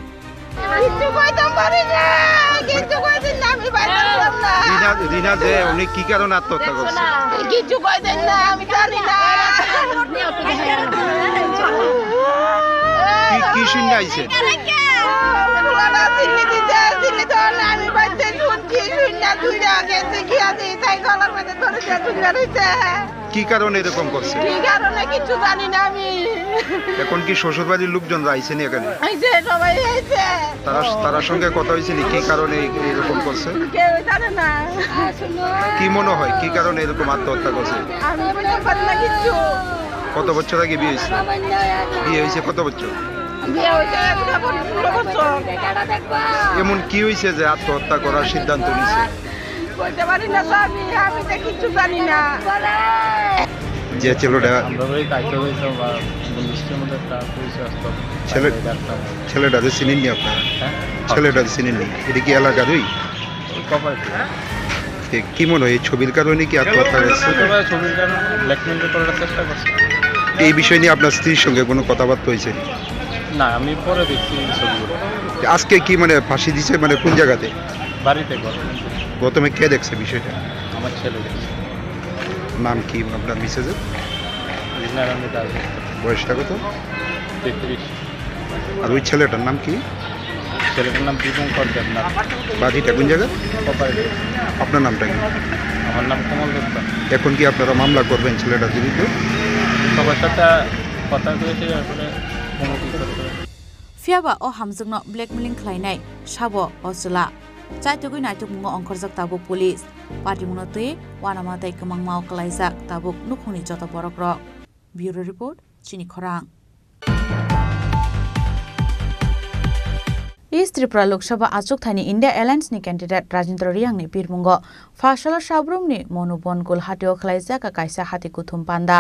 रीना যে উনি কি কারণে আত্মহত্যা করছে কিছু কই দেন না আমি জানি না কি শুনে আইছে পুরানা দিল্লি দিতে দিল্লি তো আমি বাইতে শুনছি শুননা দুইটা গেছে কি আছে তাই গলার মধ্যে ধরে তুলে রইছে কি কারণে এরকম করছে কি কারণে কিছু জানি না আমি এখন কি শ্বশুরবাড়ির লোকজন আইছে নি এখানে আইছে সবাই আইছে তারা সঙ্গে কথা হইছে নি কি কারণে এরকম করছে কেউ জানে না কি মনে হয় কি কারণে এরকম আত্মহত্যা করছে আমি বলতে পারি না কিছু কত বছর আগে বিয়ে হয়েছে কত বছর বিয়ে হইছে এখন 16 বছর এমন কি হইছে যে আত্মহত্যা করার সিদ্ধান্ত নিছে বলতে পারি না আমি তো কিছু জানি না যে ছেলেটা আমরা ওই কাইতে হইছে বা বন্ধুদের মধ্যে একটা পরিচয় আসতো ছেলেটা যে চিনেন নি আপনারা ছেলেটা চিনেন নি এটা কি এলাকারই কি মনে হয় ছবির কারণে কি আত্মহত্যা করছে ছবির কারণে ব্ল্যাকমেল করার চেষ্টা করছে এই বিষয় নিয়ে আপনার স্ত্রীর সঙ্গে কোনো কথাবার্তা হয়েছে না আমি পরে দেখছি ছবিগুলো আজকে কি মানে ফাঁসি দিছে মানে কোন জায়গাতে বাড়িতে প্রথমে কে দেখছে বিষয়টা আমার ছেলে দেখছে নাম কি আপনার মিসেজের বয়সটা কত 33 আর ওই ছেলেটার নাম কি ছেলেটার নাম দীপঙ্কর দেবনাথ। বাড়িটা কোন জায়গা? কোপারেটিভ। আপনার নামটা কি? আমার নাম কমল দত্ত। এখন কি আপনারা মামলা করবেন ছেলেটার বিরুদ্ধে? সবার সাথে কথা কয়েছে আসলে কমিটি করে। Fiaba o hamjungno blackmailing khlainai sabo osula chaitugui naitugmungo ongkhorjak tabuk police partimungno tui wanamatai kemangmao kalaijak tabuk nukhungni joto borokrok. Bureau report Chini Khorang. East Tripura Lok Sabha Achuk Thani India Alliance ni candidate Rajendra Riang ni Pirmungo Fashala Sabrum ni Monubon Gul Hatio Khlaijaka kaisa hati kuthum panda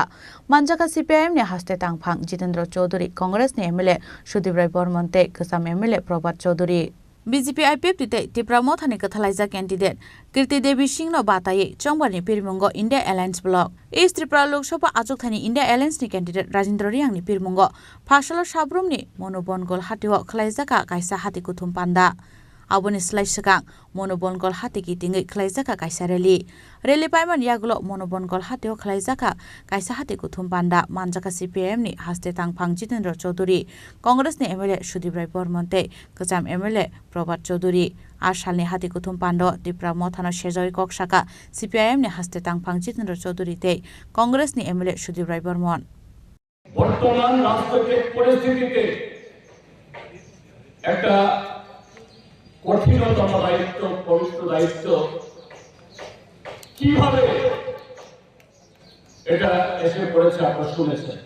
Manjaka CPIM ni haste tangphang Jitendra Chaudhary Congress ni MLA Sudhir Rai Bormonte Kasam MLA Prabhat Chaudhary BJP IPF tite Tipra Motha ni kathalaija candidate Kirti Devi Singh no bataye Chongbani Pirmungo India Alliance block East Tripura Lok Sabha Achuk Thani India Alliance ni candidate Rajendra Riang ni Pirmungo Fashala Sabrum ni Monubon Gul Hatio Khlaijaka kaisa hati kuthum panda Aboni Slaishakang Monobongol Hati Kitingi Klaizaka Kaisa Reli Paiman Yagulo Monobongol Hatio Klaizaka Kaisa Hati Kuthum Panda Manjaka CPM ni Haste Tangphang Jitendra Chaudhary Congress ni MLA Sudhir Rai Bormonte Kasam MLA Prabhat Chaudhary Ashalni Hati Kuthum Pando Tipra Motha no Shejoi Kokshaka CPIM ni Haste Tangphang Jitendra Chaudhary te Congress ni MLA Sudhir Rai Bormon বর্তমান রাষ্ট্রীয় পরিস্থিতিতে একটা কঠিনতম দায়িত্ব পবিত্র দায়িত্ব কিভাবে এটা এসে পড়েছে আপনারা শুনেছেন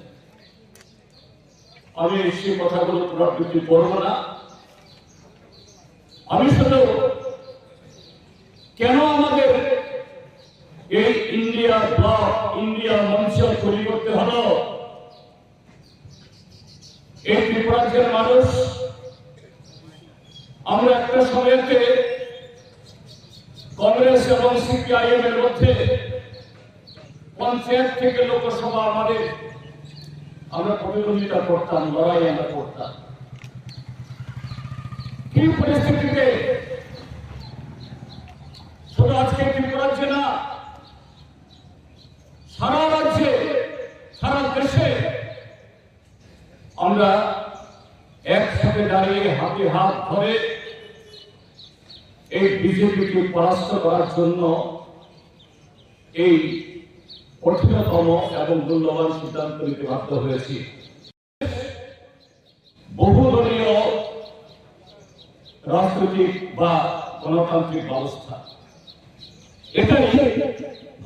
আমি সেই কথাগুলো পুনরাবৃত্তি করব না আমি শুধু কেন আমাদের এই ইন্ডিয়া ব্লক ইন্ডিয়া মঞ্চ তৈরি করতে হলো এই ত্রিপুরার মানুষ আমরা একটা সময়তে কংগ্রেস এবং সিপিআইএম এর মধ্যে পঞ্চায়েত থেকে লোকসভা আমরা প্রতিদ্বন্দ্বিতা করতাম লড়াই আমরা করতাম কি পরিস্থিতিতে শুধু আজকে ত্রিপুরা রাজ্যে না সারা রাজ্যে সারা দেশে আমরা একসাথে দাঁড়িয়ে হাতে হাত ধরে এই বিজেপিকে পরাস্ত করার জন্য এই কঠিনতম এবং মূল্যবান সিদ্ধান্ত নিতে বাধ্য হয়েছি বহুদলীয় রাজনৈতিক বা গণতান্ত্রিক ব্যবস্থা এটাই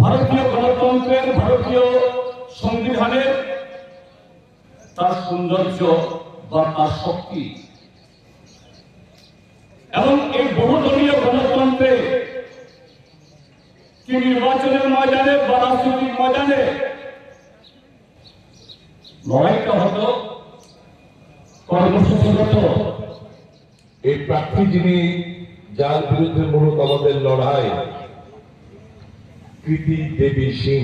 ভারতীয় গণতন্ত্রের ভারতীয় সংবিধানের তার সৌন্দর্য বা তার শক্তি এবং এই বহুদলীয় গণতন্ত্রে কি নির্বাচনের ময়দানে বা রাজনৈতিক ময়দানে লড়াইটা হতো কর্মসূচিগত এই প্রার্থী যিনি যার বিরুদ্ধে মূলত আমাদের লড়াই কৃতি দেবী সিং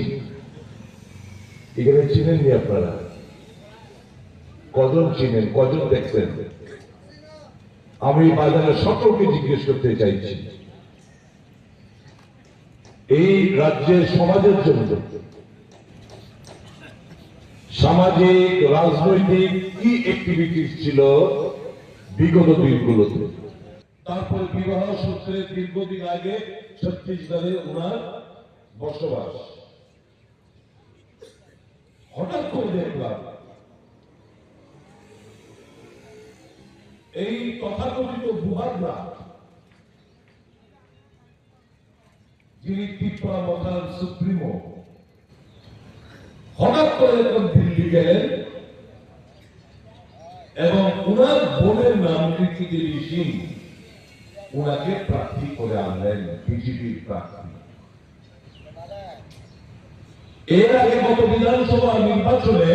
এখানে চিনেননি আপনারা কজন চিনেন কজন দেখছেন আমি বাজারে সকলকে জিজ্ঞেস করতে চাইছি এই রাজ্যের সমাজের জন্য সামাজিক রাজনৈতিক কি অ্যাক্টিভিটিস ছিল বিগত দিনগুলোতে তারপরে বিবাহ সূত্রে দীর্ঘদিন আগে ছত্তিশগড়ে ওনার বসবাস হঠাৎ করে দেখলাম এই তথাকথিত বুহাররা যিনি ত্রিপুরা মথার সুপ্রিমো হঠাৎ করে এরকম দিল্লি গেলেন এবং ওনার বোনের নাম কৃতি দেবী সিং ওনাকে প্রার্থী করে আনলেন বিজেপির প্রার্থী এর আগে গত বিধানসভা নির্বাচনে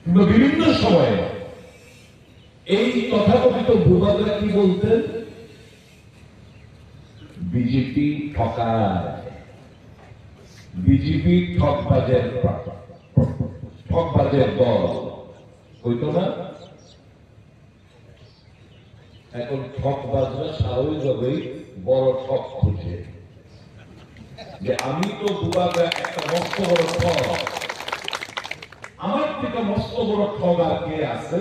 বিভিন্ন সময়ে এই তথাকথিত ভূভাগরা কি বলতেন বিজেপি ঠকায় বিজেপি ঠকবাজের দল হইতো না এখন ঠকবাজরা স্বাভাবিকভাবেই বড় ঠক খুঁজে যে আমি তো ভূভাগরা একটা মস্ত বড় ঠক আমার থেকে মস্ত বড় ঠক আর কে আছে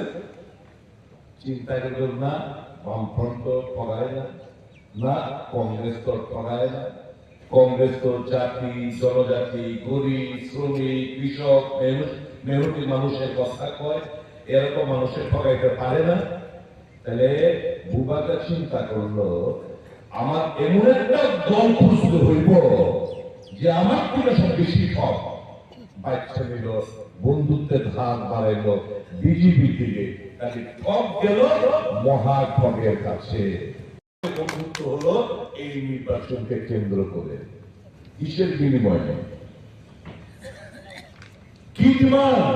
চিন্তা করবেন না, বামফ্রন্ট ঠগায় না, না কংগ্রেস তো ঠগায় না। কংগ্রেস তো জাতি, জনজাতি, গরিব, শ্রমিক, কৃষক, মেহনতি মানুষের কথা কয়, এরকম মানুষের ঠগাইতে পারে না। তাহলে বুবাটা চিন্তা করলো, আমার এমন একটা দল খুঁজতে হইব যে আমার থেকে সব বেশি ঠক বাচ্চা নিল, বন্ধুত্বের ধার বাড়াইলো বিজেপি থেকে, তাকে ঠক গেল মহা ঠগের কাছে। বন্ধুত্ব হলো এই নির্বাচনকে কেন্দ্র করে। কিসের বিনিময়ে? কি ডিমান্ড?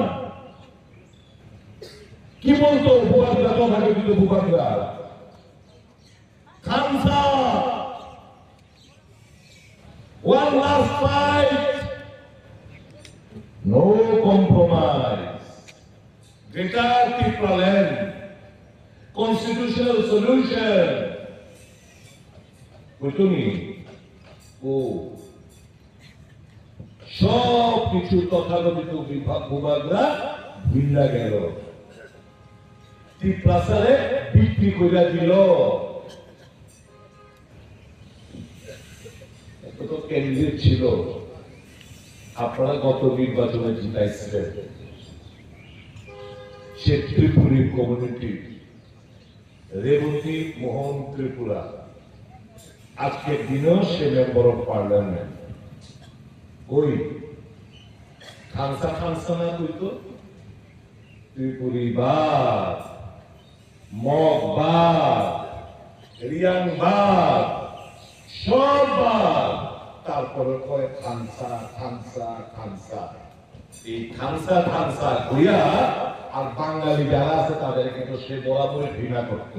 কি বলতো বুবাকরা? কথাকে দিল বুবাকরা, খামসা, one last fight, no compromise, greater Tipra land, constitutional solution. বুঝুনি ও সব কিছু তথাকথিত বিভাগরা ভিন্ন গেল, ত্রিপ্রাসারে বিক্রি করে দিল। তো কেন্দ্রে ছিল, আপনারা গত নির্বাচনে জিতাইছিলেন, সে ত্রিপুরী কমিউনিটি, রেবতী মোহন ত্রিপুরা, আজকের দিনেও সে মেম্বার অফ পার্লামেন্ট। ওই খানসা খানসা না কইতো, ত্রিপুরী বাদ, মগ বাদ, রিয়াং বাদ, সব বাদ, তারপরে কয় খানসা খানসা খানসা। এই খানসা খানসা কইয়া আর বাঙালি যারা আছে তাদের কিন্তু সে বরাবরই ঘৃণা করত।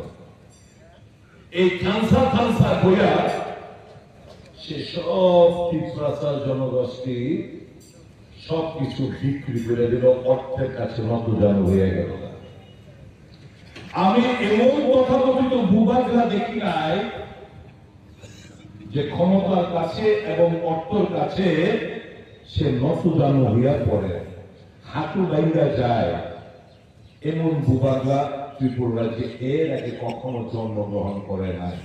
এই খানসা খানসা কইয়া সে সব ত্রিপ্রাসার জনগোষ্ঠী সবকিছু বিক্রি করে দিল, অর্থের কাছে নতজানু হয়ে গেল। আমি এমন তথাকথিত বুবাকরা দেখি নাই যে ক্ষমতার কাছে এবং অর্থের কাছে সে নতজানু হইয়া পড়ে, হাঁটু বাইরা যায়। এমন বুবাকরা ত্রিপুরা রাজ্যে এর আগে কখনো জন্মগ্রহণ করে নাই।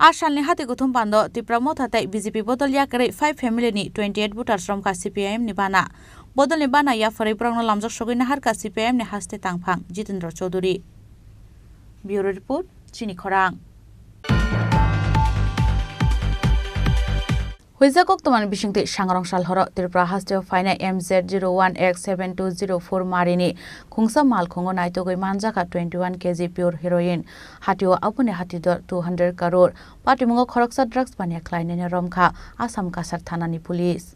आसालनि हाते गुथुम पान्द तिप्रा मोथा तै बीजेपी बदल याकरै 5 family नि 28 voters romka CPIM नि बाना बदल नि बाना या फरै प्रंगन लामजक सगैना हारका CPIM नि हास्ते तांफां जितेन्द्र चौधुरी। ब्यूरो रिपोर्ट चिनी खरां। Huizakok toman bisingti sangrong salhoro Tipra haste faina MZ01X7204 marini khungsa mal khongo naitogoi manjaka 21 kg pure heroin hatio apune hatidor 200 crore patimungo khoroksa drugs bania klainene romkha Assam Kasar thanani police।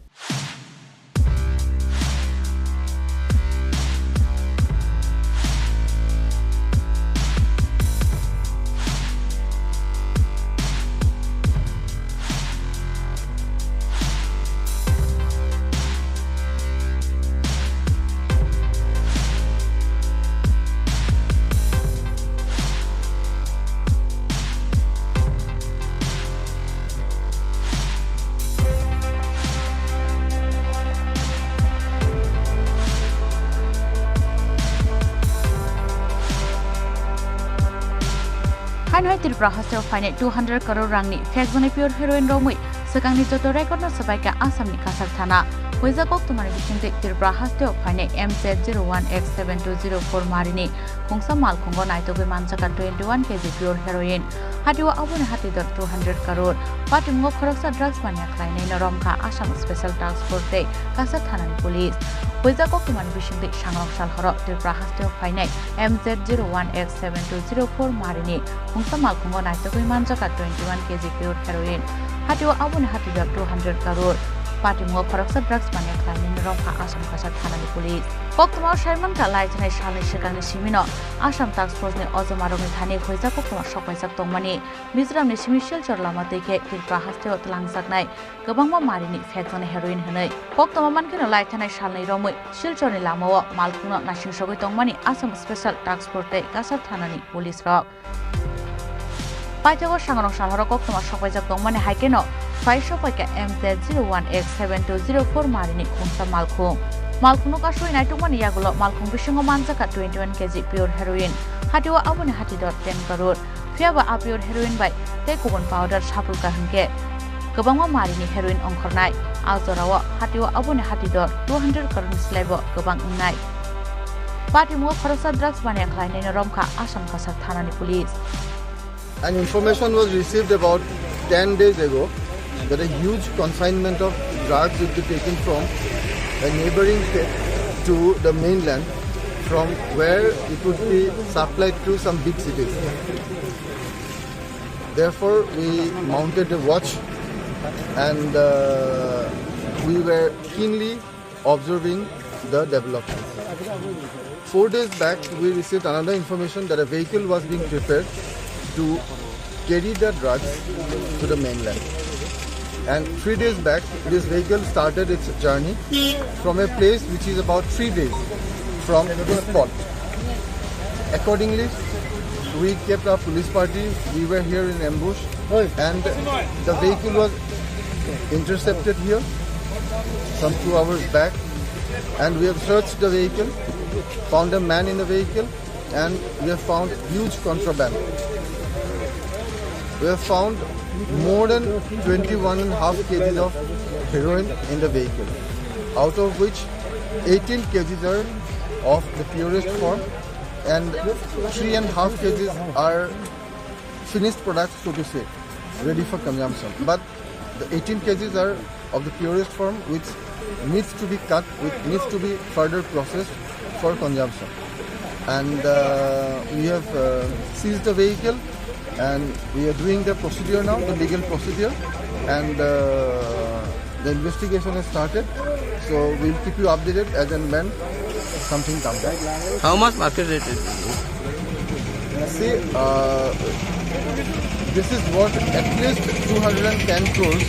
Hanhai Tipra haste faina 200 crore rangni fekjone pure heroin romui sekangni joto record no sabaika Assam ni Kasar thana Huizakok tomani bisingti Tipra haste faina MZ01X7204 marini khungsa mal khongo naitogoi manjaka 21 kg pure heroin hatio abune hatidor 200 crore patimungo khoroksa drugs bania klainai no romkha Assam Special Task Force Kasar thanani police। Huizakok tomani bisingti sangrong salhoro Tipra haste faina MZ01X7204 marini khungsa mal khongo naitogoi manjaka 21 kg pure heroin hatio abune hatidor 200 crore patimungo khoroksa drugs bania klainai romkha Assam Kasar thanani police। Kokborok Simon ka laitnai salni sekangni simino Assam Task Force ni ojomarogni thani Huizakok toma sokwaijak tongmani Mizoram ni simi silchar lama teke Tipra haste tlangsaknai gobangma marini fekjone heroin hinai Koktoma mankino laitnai salni romui silchorni lamao malkhungno nasingsogoi tongmani Assam Special Task Force Kasar thanani police rok। Paithago sangrong salhoro Koktoma sokwaijak tongmani haikeno Faisho paika MZ01X7204 marini khungsa malkhung malkhungno kasui naitukmani yagulo malkhung bisingo manjaka 21 kg pure heroin hatiwa aboni hati dot 10 crore phiaba apior heroin bai tei kubon powder sapulka hingke gobangma marini heroin ongkhornai ajorawo hatiwa aboni hati dot 200 crore slaibo gobang ungnai Patimu Khorasa drugs mania khlainai romkha Assam Kasar Thanani police. An information was received about 10 days ago that a huge consignment of drugs would be taken from a neighboring state to the mainland, from where it would be supplied to some big cities. Therefore, we mounted a watch and we were keenly observing the developments. 4 days back, we received another information that a vehicle was being prepared to carry the drugs to the mainland. And 3 days back, this vehicle started its journey from a place which is about 3 days from the spot. Accordingly, we kept our police party. We were here in ambush, and the vehicle was intercepted here some 2 hours back. And we have searched the vehicle, found a man in the vehicle, and we have found huge contraband. We have found more than 21.5 kgs of heroin in the vehicle, out of which 18 kgs are of the purest form and 3.5 kgs are finished products, so to say, ready for consumption. But the 18 kgs are of the purest form, which needs to be cut, which needs to be further processed for consumption. And we have seized the vehicle, and we are doing the procedure now, the legal procedure, and the investigation has started. So we'll keep you updated as and when something comes back. How much market rate is it? See, this is worth at least 210 crores.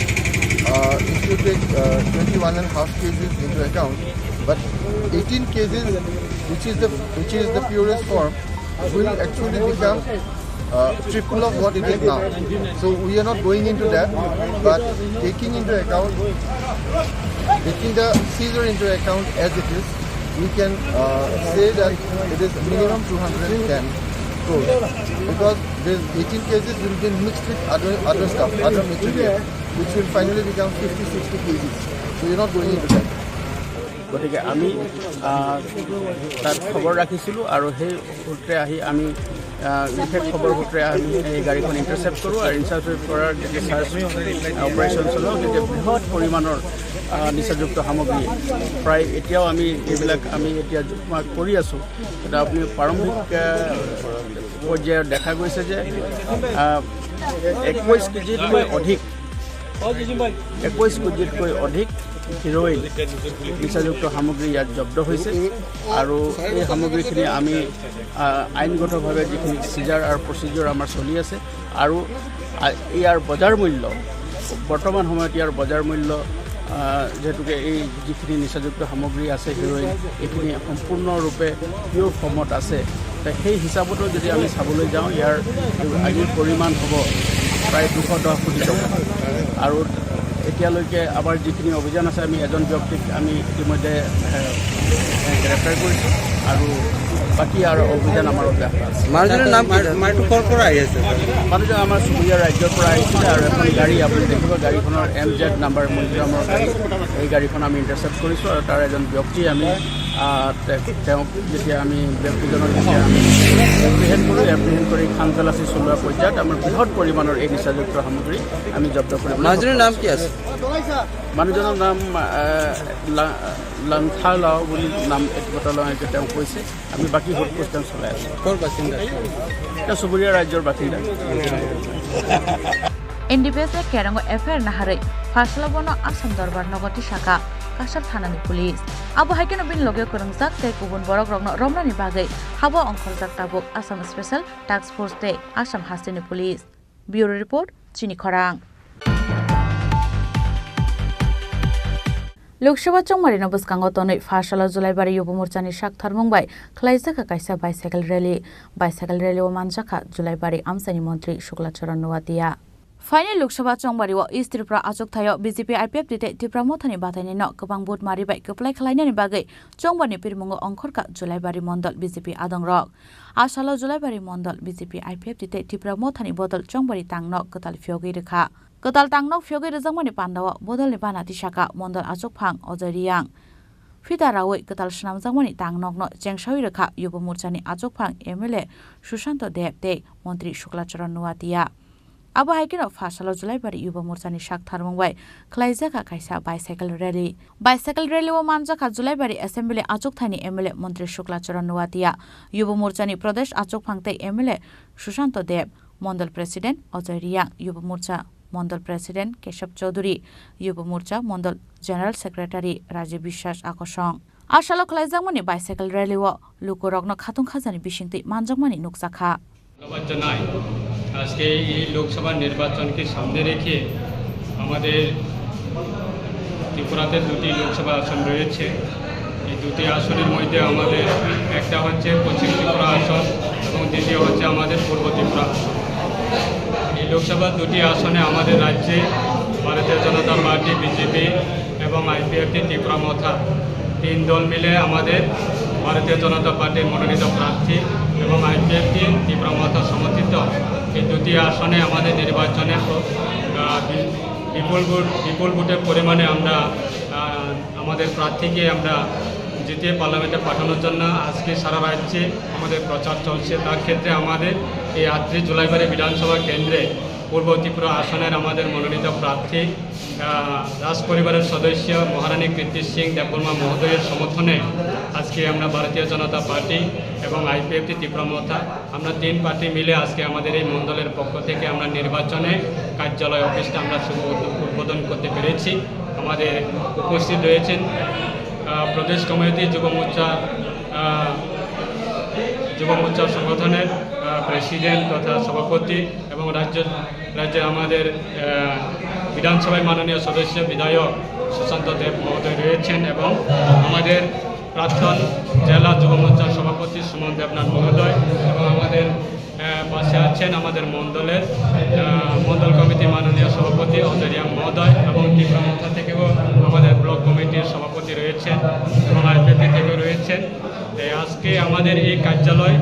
If you take 21.5 kgs into account, but 18 kgs, which is the purest form, will actually become triple of what it is now. So we are not going into that, but taking the seizure into account as it is, we can say that it is minimum 210 crores, because this 18 kgs will be mixed with other stuff, other material, which will finally become 50-60 kgs. So you're not going into that. গতিকে আমি তাত খবৰ ৰাখিছিলোঁ আৰু সেই সূত্ৰে আহি আমি বিশেষ খবৰ সূত্ৰে আমি এই গাড়ীখন ইণ্টাৰচেপ্ট কৰোঁ আৰু ইণ্টাৰচেপ্ট কৰাৰ যেতিয়া চাৰ্চ অপাৰেশ্যন চলাওঁ তেতিয়া বৃহৎ পৰিমাণৰ নিচাযুক্ত সামগ্ৰী প্ৰায় এতিয়াও আমি এইবিলাক আমি এতিয়া জোখমাখ কৰি আছোঁ। এতিয়া আপুনি প্ৰাৰম্ভিক পৰ্যায়ত দেখা গৈছে যে 21 কেজিতকৈ অধিক 21 কেজিতকৈ অধিক হিৰোইন নিচাযুক্ত সামগ্ৰী ইয়াত জব্দ হৈছে আৰু এই সামগ্ৰীখিনি আমি আইনগতভাৱে যিখিনি চিজাৰ আৰু প্ৰচিডিউৰ আমাৰ চলি আছে আৰু ইয়াৰ বজাৰ মূল্য বৰ্তমান সময়ত ইয়াৰ বজাৰ মূল্য যেহেতুকে এই যিখিনি নিচাযুক্ত সামগ্ৰী আছে হিৰোইন এইখিনি সম্পূৰ্ণৰূপে পিয়ৰ ফৰ্মত আছে, সেই হিচাপতো যদি আমি চাবলৈ যাওঁ ইয়াৰ আজিৰ পৰিমাণ হ'ব প্ৰায় 210 কোটি টকা। আৰু এতিয়ালৈকে আমাৰ যিখিনি অভিযান আছে আমি এজন ব্যক্তিক আমি ইতিমধ্যে গ্ৰেপ্তাৰ কৰিছোঁ আৰু বাকী আৰু অভিযান আমাৰ অব্যাহত আছে। মানুহজনৰ নাম মানুহটো ক'ৰ পৰা আহি আছে? মানুহজন আমাৰ চুবুৰীয়া ৰাজ্যৰ পৰা আহিছিলে আৰু এখন গাড়ী আপুনি দেখিব গাড়ীখনৰ MZ নাম্বাৰ মূল্যমৰ গাড়ী, এই গাড়ীখন আমি ইণ্টাৰচেপ্ট কৰিছোঁ আৰু তাৰ এজন ব্যক্তি আমি তেওঁক যেতিয়া আমি ব্যক্তিজনক যেতিয়া আমি এপ্ৰিহেণ্ড কৰি খান তালাচী চলোৱা পৰ্যায়ত আমাৰ বৃহৎ পৰিমাণৰ এই নিচাযুক্ত সামগ্ৰী আমি জব্দ কৰিম। মানুহজনৰ নাম কি আছে? মানুহজনৰ নাম লাংথালাও বুলি নাম বতলাওঁতে তেওঁ কৈছে। আমি বাকী সোধ পোছ তেওঁ চলাই আছোঁ। ক'ৰ বাসিন্দা? তেওঁ চুবুৰীয়া ৰাজ্যৰ বাসিন্দা। NDPS Kerango FR Naharai, Faslabono Assam Darbar Nogoti Shaka, Kasar Thanani Police. Abu Haken bin Logo Kurangzak, Te Kubun Borok Romani Bagay, Habo Onkolzak Tabuk, Assam Special Task Force Day, Assam Hastini Police. Bureau Report, Chini Khorang. Lokshaba Chongmari Nobuskango Toni, Fashala Zulaibari Yubumurchani Shak Tharmungbai, Klaisaka Kaisa Bicycle Rally, Bicycle Rally Omanjaka, Zulaibari Amsani Montri, Shukla Choran Nuatia. Final Loksawa Chongbariwo East Tripura Achok Thayo BJP IPF dite Tipra Motha ni bathai ni no kobang bot mari bai keplai khlaina ni bagai Chongbani pirmungo ongkhorka Julaibari Mondol BJP Adongrok Asalo Julaibari Mondol BJP IPF dite Tipra Motha ni bodol Chongbari tangno ketal phyogi rekha ketal tangno phyogi rejangmani pandawo bodol ni bana tisaka Mondol Achok Phang Ojariang Fidarawi ketal snamjangmani tangnok no chengshawi rekha Yuba Morchani Achok Phang MLA Sushanto Deb te Montri Shuklacharan Nuatia Abo haikino fasalo Julaibari Yuba Morchani shak tharmungbai khlaijaka kaisa bicycle rally o manjaka Julaibari Assembly Achok Thani MLA Montri Shuklacharan Nuatia Yuba Morchani Pradesh Achok Phangte MLA Sushanto Deb Mondal President Ajay Riang Yuba Morcha Mondal President Keshav Chaudhary Yuba Morcha Mondal General Secretary Rajiv Bishwas Akosong Asalo khlaijangmani bicycle rally o lukorokno khatung khajani bisingti manjangmani nuksakha আজকে এই লোকসভা নির্বাচনকে সামনে রেখে আমাদের ত্রিপুরাতে দুটি লোকসভা আসন রয়েছে এই দুটি আসনের মধ্যে আমাদের একটা হচ্ছে পশ্চিম ত্রিপুরা আসন এবং দ্বিতীয় হচ্ছে আমাদের পূর্ব ত্রিপুরা আসন এই লোকসভা দুটি আসনে আমাদের রাজ্যে ভারতীয় জনতা পার্টি বিজেপি এবং আইপিএফটি ত্রিপুরা মথা তিন দল মিলে আমাদের ভারতীয় জনতা পার্টির মনোনীত প্রার্থী এবং আইপিএফটি ত্রিপুরা মথা সমর্থিত এই দুটি আসনে আমাদের নির্বাচনে বিপুল ভোটের পরিমাণে আমরা আমাদের প্রার্থীকে আমরা জিতিয়ে পার্লামেন্টে পাঠানোর জন্য আজকে সারা রাজ্যে আমাদের প্রচার চলছে তার ক্ষেত্রে আমাদের এই ৩৮ জুলাইবাড়ি বিধানসভা কেন্দ্রে পূর্ব ত্রিপুরা আসনের আমাদের মনোনীত প্রার্থী রাজ পরিবারের সদস্য মহারানী কীর্তি সিং দেববর্মা মহোদয়ের সমর্থনে আজকে আমরা ভারতীয় জনতা পার্টি এবং আইপিএফটি ত্রিপুরা মথা আমরা তিন পার্টি মিলে আজকে আমাদের এই মণ্ডলের পক্ষ থেকে আমরা নির্বাচনে কার্যালয় অফিসটা আমরা শুভ উদ্বোধন করতে পেরেছি আমাদের উপস্থিত রয়েছেন প্রদেশ কমিটি যুব মোর্চা সংগঠনের প্রেসিডেন্ট তথা সভাপতি এবং রাজ্যের আমাদের বিধানসভায় মাননীয় সদস্য বিধায়ক সুশান্ত দেব মহোদয় রয়েছেন এবং আমাদের প্রাক্তন জেলা যুব মোর্চার সভাপতি সুমন দেবনাথ মহোদয় এবং আমাদের পাশে আছেন আমাদের মণ্ডল কমিটির মাননীয় সভাপতি অজয় রিয়াং মহোদয় এবং ত্রিপুরা মথা থেকেও আমাদের ব্লক কমিটির সভাপতি রয়েছেন এবং আইপিএফটি থেকেও রয়েছেন আজকে আমাদের এই কার্যালয়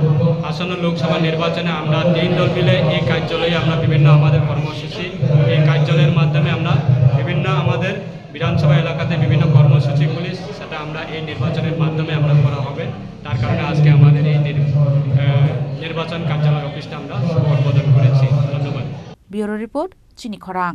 আসন্ন লোকসভা নির্বাচনে আমরা তিন দল মিলে এই কার্যালয়ে আমরা বিভিন্ন আমাদের কর্মসূচি এই কার্যালয়ের মাধ্যমে আমরা বিভিন্ন আমাদের বিধানসভা এলাকাতে বিভিন্ন কর্মসূচিগুলি সেটা আমরা এই নির্বাচনের মাধ্যমে আমরা করা হবে তার কারণে আজকে আমাদের এই নির্বাচন কার্যালয় অফিসটা আমরা উদ্বোধন করেছি ধন্যবাদ ব্যুরো রিপোর্ট চিনি খরাং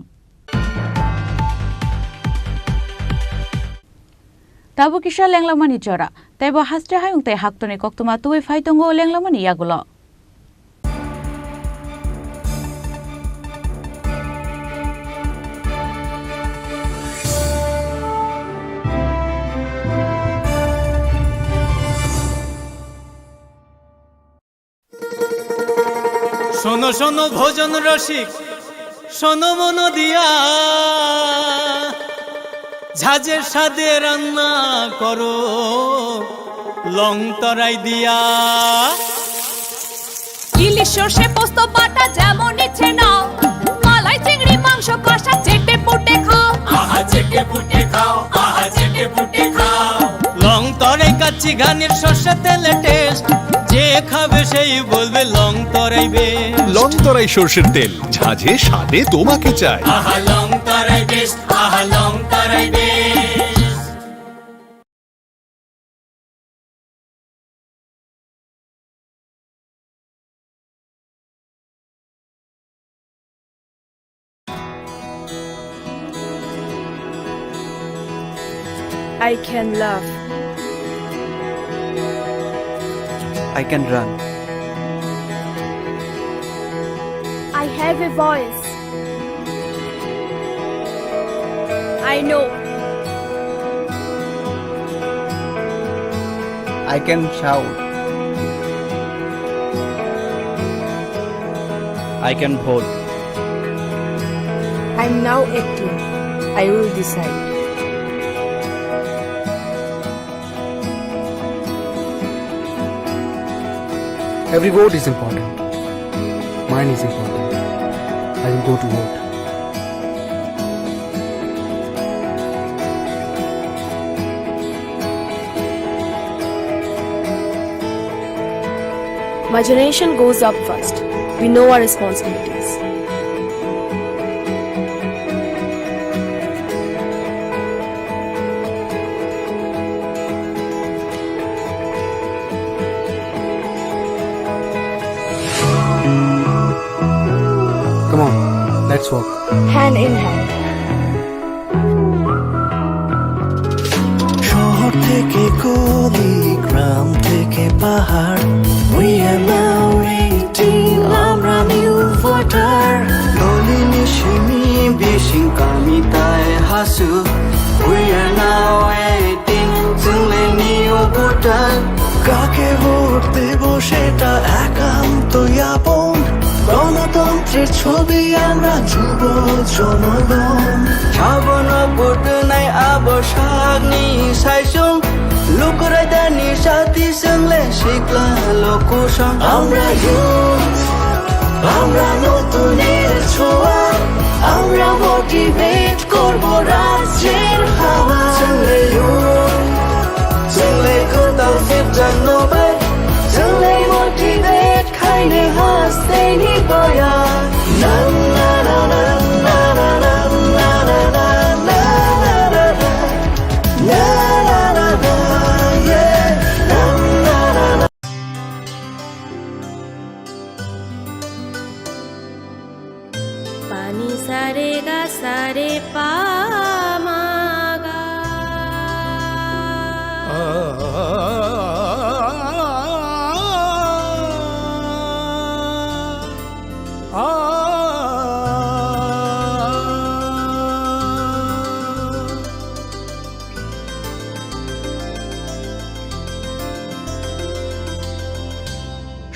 Tabu kisha lenglamani jora taibo hastre hayung te haktone koktuma tuwi faitongo lenglamani yagulo শোনো শোনো ভোজন রসিক শোনো মন দিয়া ঝাঁঝের সাদে রান্না করো লং তরাই দিয়া ইলিশ সর্ষে পোস্ত বাটা যেমন ইচ্ছে নাও মালাই চিংড়ি মাংস কষা চেটে পুটে খাও আহা চেটে পুটে খাও আহা চেটে পুটে খাও লং তরাই কাচ্চি ঘানির সর্ষে তেলে টেস্ট যে খাবে সেই বলবে লং তরাই বেশ লং তরাই সর্ষের তেল ঝাঁঝে স্বাদে তোমাকে চাই আহা লং তরাই বেশ আহা লং তরাই বেশ I can laugh. I can run. I have a voice. I know. I can shout. I can vote. I'm now acting. I will decide. Every vote is important. Mine is important. I will go to vote. My generation goes up first. We know our responsibilities. Come on, let's walk. Hand in hand. শহর থেকে গলি, গ্রাম থেকে পাহাড়, we are now waiting, আমরা new voter. নলিনী শিমি বিশিং কামিতায় হাসু, we are now waiting, চলে new voter. কাকে ভোট দেব সেটা একান্তই আপন, গণতন্ত্রের ছবি আমরা যুব জনগণ. সাবন ভোট নাই আবসাগনি সাইসুং, লুকুরে দানি সাথী সঙ্গে শিখলা লোকসং. আমরা ইউথ, আমরা নতুনের ছোঁয়া, আমরা মোটিভেট করব রাজ্যের হাওয়া. চলে ইউথ, চলে কোথাও ফিরজান নবাই, চলে মোটিভেট খাইনে হাসতে নিবয়া. না না না না না না না না না না না না না না না, yeah, na na na na. Pani sare ga sare pa ma ga.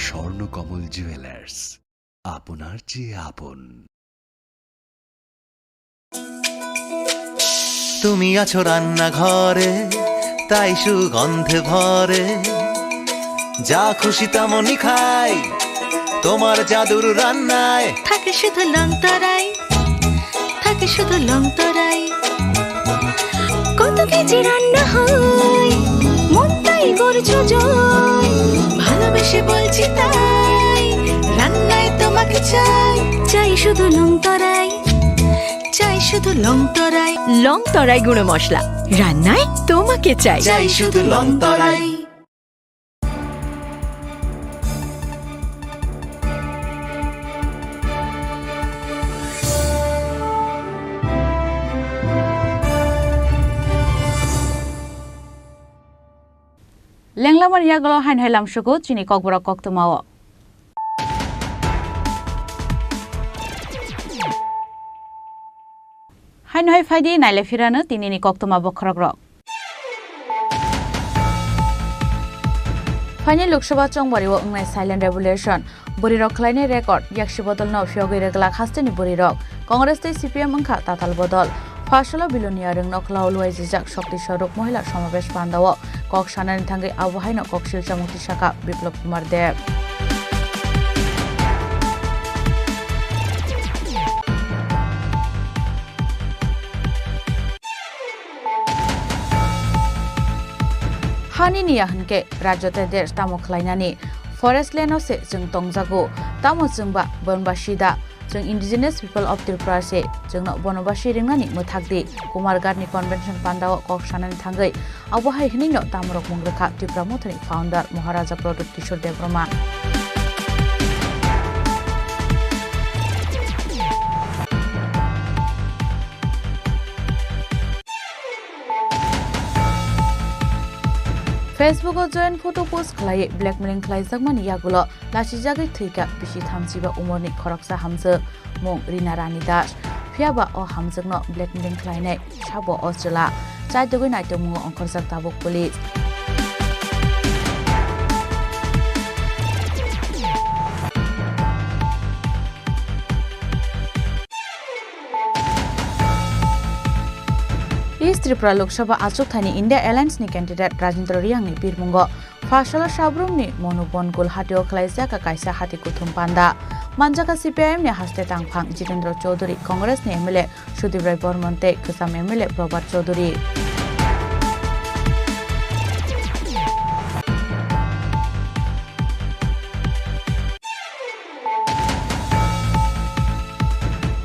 Swarnakamal jewellers, আপনার চেয়ে আপন। তুমি আছো রান্নাঘরে, তাই সুগন্ধে ভরে, যা খুশি তেমনই খাই তোমার জাদুর রান্নায়। থাকে শুধু লং তরাই, থাকে শুধু লং তরাই, কত কেজি রান্না হয় মন তাই করছো জয়। ভালোবেসে বলছি তাই, রান্নায় তোমাকে চাই, চাই শুধু লং তরাই, চাই শুধু লং তরাই। লং তরাই গুঁড়ো মশলা, রান্নায় তোমাকে চাই, চাই শুধু লং তরাই। লেংলামার ইয়াগল হাইন হাইলাম সুকু চিনি ককবরক কক্তমাও হাইন হাই ফাইদি নাইলে ফিরানো তিনিনি কক্তমা বখরক ফাইনাল লোকসভা চংবারিও উংনাই সাইলেন্ট রেভুলেশন বরিরক খালাইনি রেকর্ড ইয়াকশি বদল ন ফিয়গৈ রেগলা খাস্তেনি বরিরক কংগ্রেস তে সিপিএম अंखा ताताल बदल फासलो बिलोनिया रंग नखलाव लुवाई जिजाक शक्ति स्वरूप महिला समावेश बान्दाव कक सानानि थांगै आबहायनो ककशिल चामुक्ति शाखा बिप्लब कुमार देव हानि निया हनके राज्यते देश तामो खलाइनानि फरेस्ट लैंड से जों तंगजागो तामो जोंबा बनबासिदा जों इंडिजिनियस पीपल ऑफ त्रिपुरा से जोंनो बनबासि रिंगानि मोथागदि कुमार गार्डनि कन्वेंशन पान्दाव कक सानानि थांगै आबहाय हिनिनो तामरक मंगरेखा टिप्रा मथनि फाउंडर महाराजा प्रदीप किशोर देवबर्मा फेसबुक जयन फोटो पोस्ट खलाये ब्लैकमेलिंग खलाइजाकमानि यागुलो लासिजागै थैका बिसि थामजिबा उमरनि खरकसा हामजो मुं रिना रानी दास फियाबा अ हामजोगनो ब्लैकमेलिंग खलायनाय साबो अस्ट्रेला चाइदगै नायतो मुं अंखरजाक ताबुक पुलिस ईस्ट त्रिपुरा लोकसभा आचुक थानी इंडिया एलायंस नि कैंडिडेट राजेंद्र रियांग नि बिरमुंग फासला साब्रुम नि मनोबन गुल हाटियो खलाइजाका कायसा हाति कुथुम पांदा मानजाका सीपीआईएम नि हास्ते तांगफांग जितेंद्र चौधरी कांग्रेस नि MLA Sudeep Rai बर्मनते खोसाम MLA Prabhat Chaudhary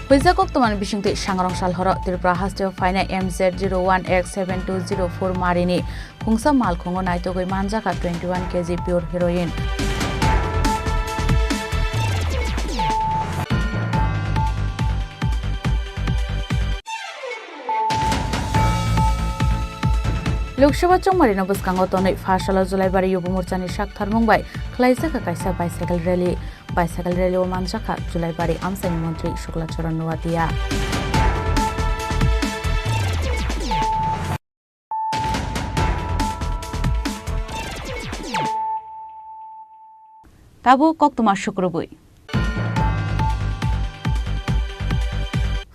Huizakok Toman Bishingti Shangrong Shalhoro Tripura Hasteo Fine MZ01X7204 Marini Hungsa Malkongo Naitogoi Manjaka 21 kg pure heroin. Lokshaba Chongmari Nobuskango Tonoi Fashala Julaibari Yubumurchani Shak Tharmungbai Klaisaka Kaisa bicycle rally o Manjaka Julaibari Amsani Montri Shukla Charan Nuatia. Tabu Koktuma Shukrubui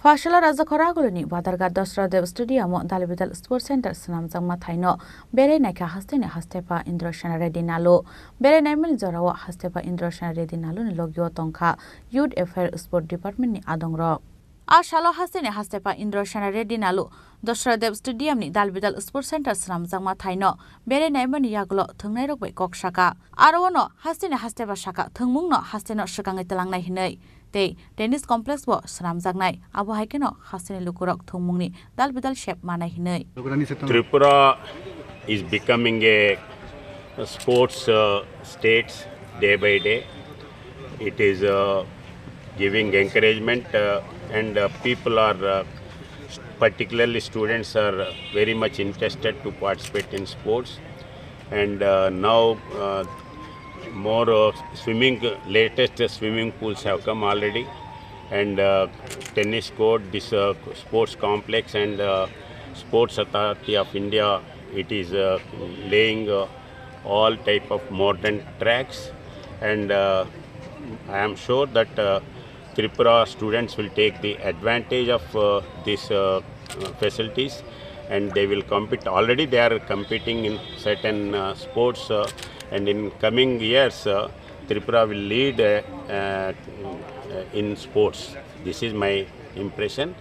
Fashala Raja Khoraguluni Badarga Dasradev Stadium Dalibidal Sports Center Sanamjangma Thaino Bere Naika Hastene Hastepa Indroshana Reddy Nalu Bere Naimil Zorawa Hastepa Indroshana Reddy Nalu ni Logio Tongkha Youth Affair Sport Department ni Adongra Ashalo Hastene Hastepa Indroshana Reddy Nalu Dasradev Stadium ni Dalibidal Sports Center Sanamjangma Thaino Bere Naimani Yaglo Thungnai Rokbai Kok Shaka Arono Hastene Hastepa Shaka Thungmungno Hasteno Shakangai Talangnai Hinai Tennis complex bo Sram Jagnai Abu Haikeno Hasene Lukurok Thumungni Dalbidal Shep Manai Hinai. Tripura is becoming a sports state day by day. It is giving encouragement and people are particularly students are very much interested to participate in sports and now more latest swimming pools have come already and tennis court, this sports complex and Sports Authority of India, it is laying all type of modern tracks and I am sure that Tripura students will take the advantage of these facilities and they will compete. Already they are competing in certain sports and in coming years Tripura will lead in sports. This is my impression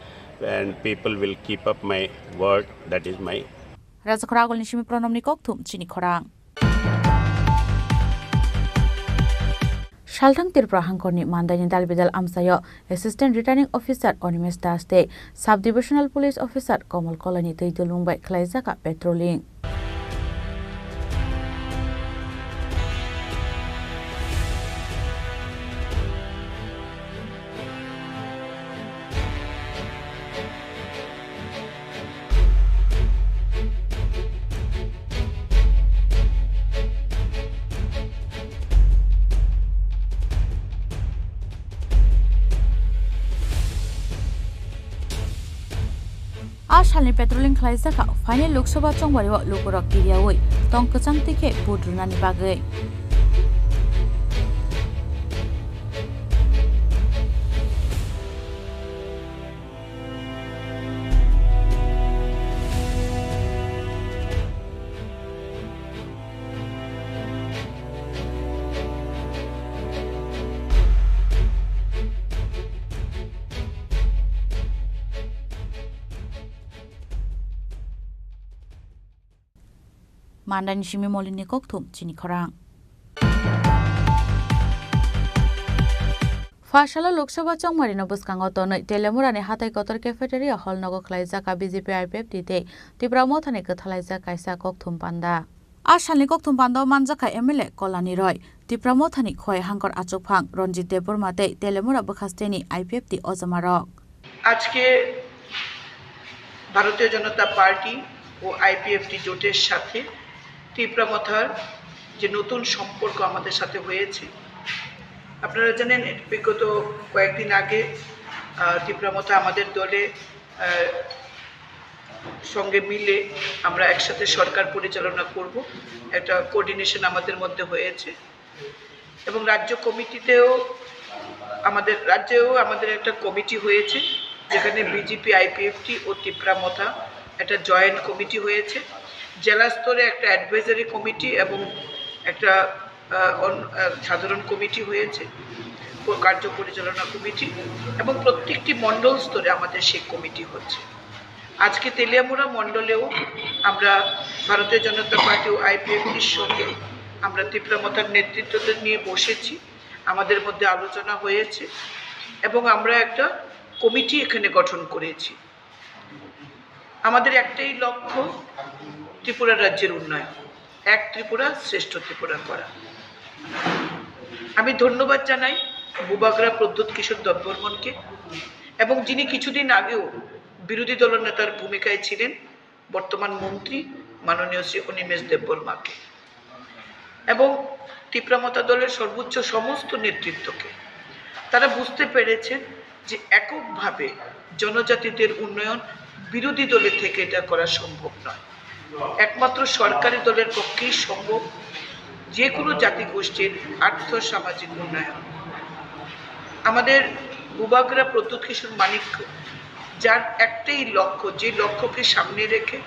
and people will keep up my word. That is my Raja Khoragul Nishimi Pronomni Kokthum Chini Khorang Shaltang Tripura Hangkorni Mandani Dalbidal Amsayo Assistant Returning Officer Onimes Daste Sub-Divisional Police Officer Komal Kolani Teidulungbai Klaizaka Patrolling Ashalni patrolling Klaizaka Final Lok Sabha Chongwari Lukurok Kiriawoi Tongkachang Tike Budrunani Bagai Mandan Shimi Molini Kokthum Chini Khorang Fashala Lok Sabha Chongmari Nobuskango Tonoi Telemurani Hatai Kotor Cafeteria Hall Nogo Klaizaka BJP IPF Dite Tipra Motha ni Kathalaiza Kaisa Kokthum Panda Ashalni Kokthum Panda Manjaka MLA Kolani Roy Tipra Motha ni Khoi Hangkor Achokphang Ronjit Debor Mate Telemura Bakhasteni IPF Di Ozamarok আজকে ভারতীয় জনতা party ও IPFT জোটের সাথে ত্রিপুরা মথার যে নতুন সম্পর্ক আমাদের সাথে হয়েছে আপনারা জানেন বিগত কয়েকদিন আগে ত্রিপুরা মথা আমাদের দলে সঙ্গে মিলে আমরা একসাথে সরকার পরিচালনা করব একটা কোঅর্ডিনেশন আমাদের মধ্যে হয়েছে এবং রাজ্য কমিটিতেও আমাদের একটা কমিটি হয়েছে যেখানে বিজেপি আইপিএফটি ও ত্রিপুরা মথা একটা জয়েন্ট কমিটি হয়েছে জেলা স্তরে একটা অ্যাডভাইজারি কমিটি এবং একটা সাধারণ কমিটি হয়েছে কার্য পরিচালনা কমিটি এবং প্রত্যেকটি মণ্ডল স্তরে আমাদের সেই কমিটি হচ্ছে আজকে তেলিয়ামুড়া মণ্ডলেও আমরা ভারতীয় জনতা পার্টি ও আইপিএফটির সঙ্গে আমরা ত্রিপুরা মথার নেতৃত্বদের নিয়ে বসেছি আমাদের মধ্যে আলোচনা হয়েছে এবং আমরা একটা কমিটি এখানে গঠন করেছি। আমাদের একটাই লক্ষ্য, ত্রিপুরা রাজ্যের উন্নয়ন, এক ত্রিপুরা শ্রেষ্ঠ ত্রিপুরা করা। আমি ধন্যবাদ জানাই বুবাগরা প্রদ্যুৎ কিশোর দেববর্মনকে, এবং যিনি কিছুদিন আগেও বিরোধী দলনেতার ভূমিকায় ছিলেন, বর্তমান মন্ত্রী মাননীয় শ্রী অনিমেষ দেববর্মাকে, এবং ত্রিপুরা মথা দলের সর্বোচ্চ সমস্ত নেতৃত্বকে। তারা বুঝতে পেরেছেন যে এককভাবে জনজাতিদের উন্নয়ন বিরোধী দলের থেকে এটা করা সম্ভব নয়, একমাত্র সরকারি দলের পক্ষেই সম্ভব যে কোনো জাতিগোষ্ঠীর আর্থ সামাজিক উন্নয়ন। আমাদের বুবাগরা প্রদ্যুৎ কিশোর মানিক্য, যার একটাই লক্ষ্য, যে লক্ষ্যকে সামনে রেখে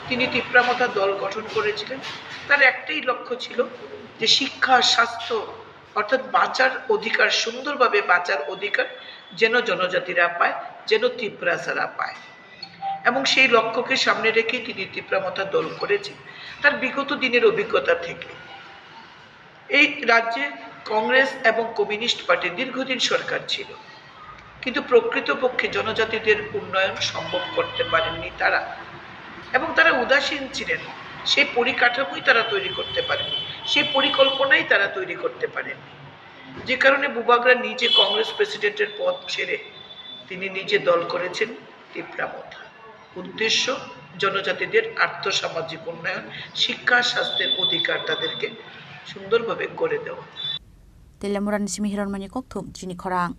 তিনি ত্রিপুরা মথা দল গঠন করেছিলেন, তার একটাই লক্ষ্য ছিল যে শিক্ষা, স্বাস্থ্য, অর্থাৎ বাঁচার অধিকার, সুন্দরভাবে বাঁচার অধিকার যেন জনজাতিরা পায়, যেন ত্রিপুরাসারা পায়। এবং সেই লক্ষ্যকে সামনে রেখে তিনি ত্রিপুরা মথা দল করেছেন তার বিগত দিনের অভিজ্ঞতা থেকে। এই রাজ্যে কংগ্রেস এবং কমিউনিস্ট পার্টি দীর্ঘদিন সরকার ছিল, কিন্তু প্রকৃতপক্ষে জনজাতিদের উন্নয়ন সম্ভব করতে পারেননি তারা, এবং তারা উদাসীন ছিলেন। সেই পরিকাঠামোই তারা তৈরি করতে পারেনি, সেই পরিকল্পনাই তারা তৈরি করতে পারেননি, যে কারণে বুবাগরা নিজে কংগ্রেস প্রেসিডেন্টের পদ ছেড়ে তিনি নিজে দল করেছেন ত্রিপুরা মথা। উদ্দেশ্য জনজাতিদের আর্থসামাজিক উন্নয়ন, শিক্ষা, স্বাস্থ্যের অধিকার তাদেরকে সুন্দরভাবে করে দেওয়া। Telemuran Simi Hiron Manyakok Thum Chini Khorang.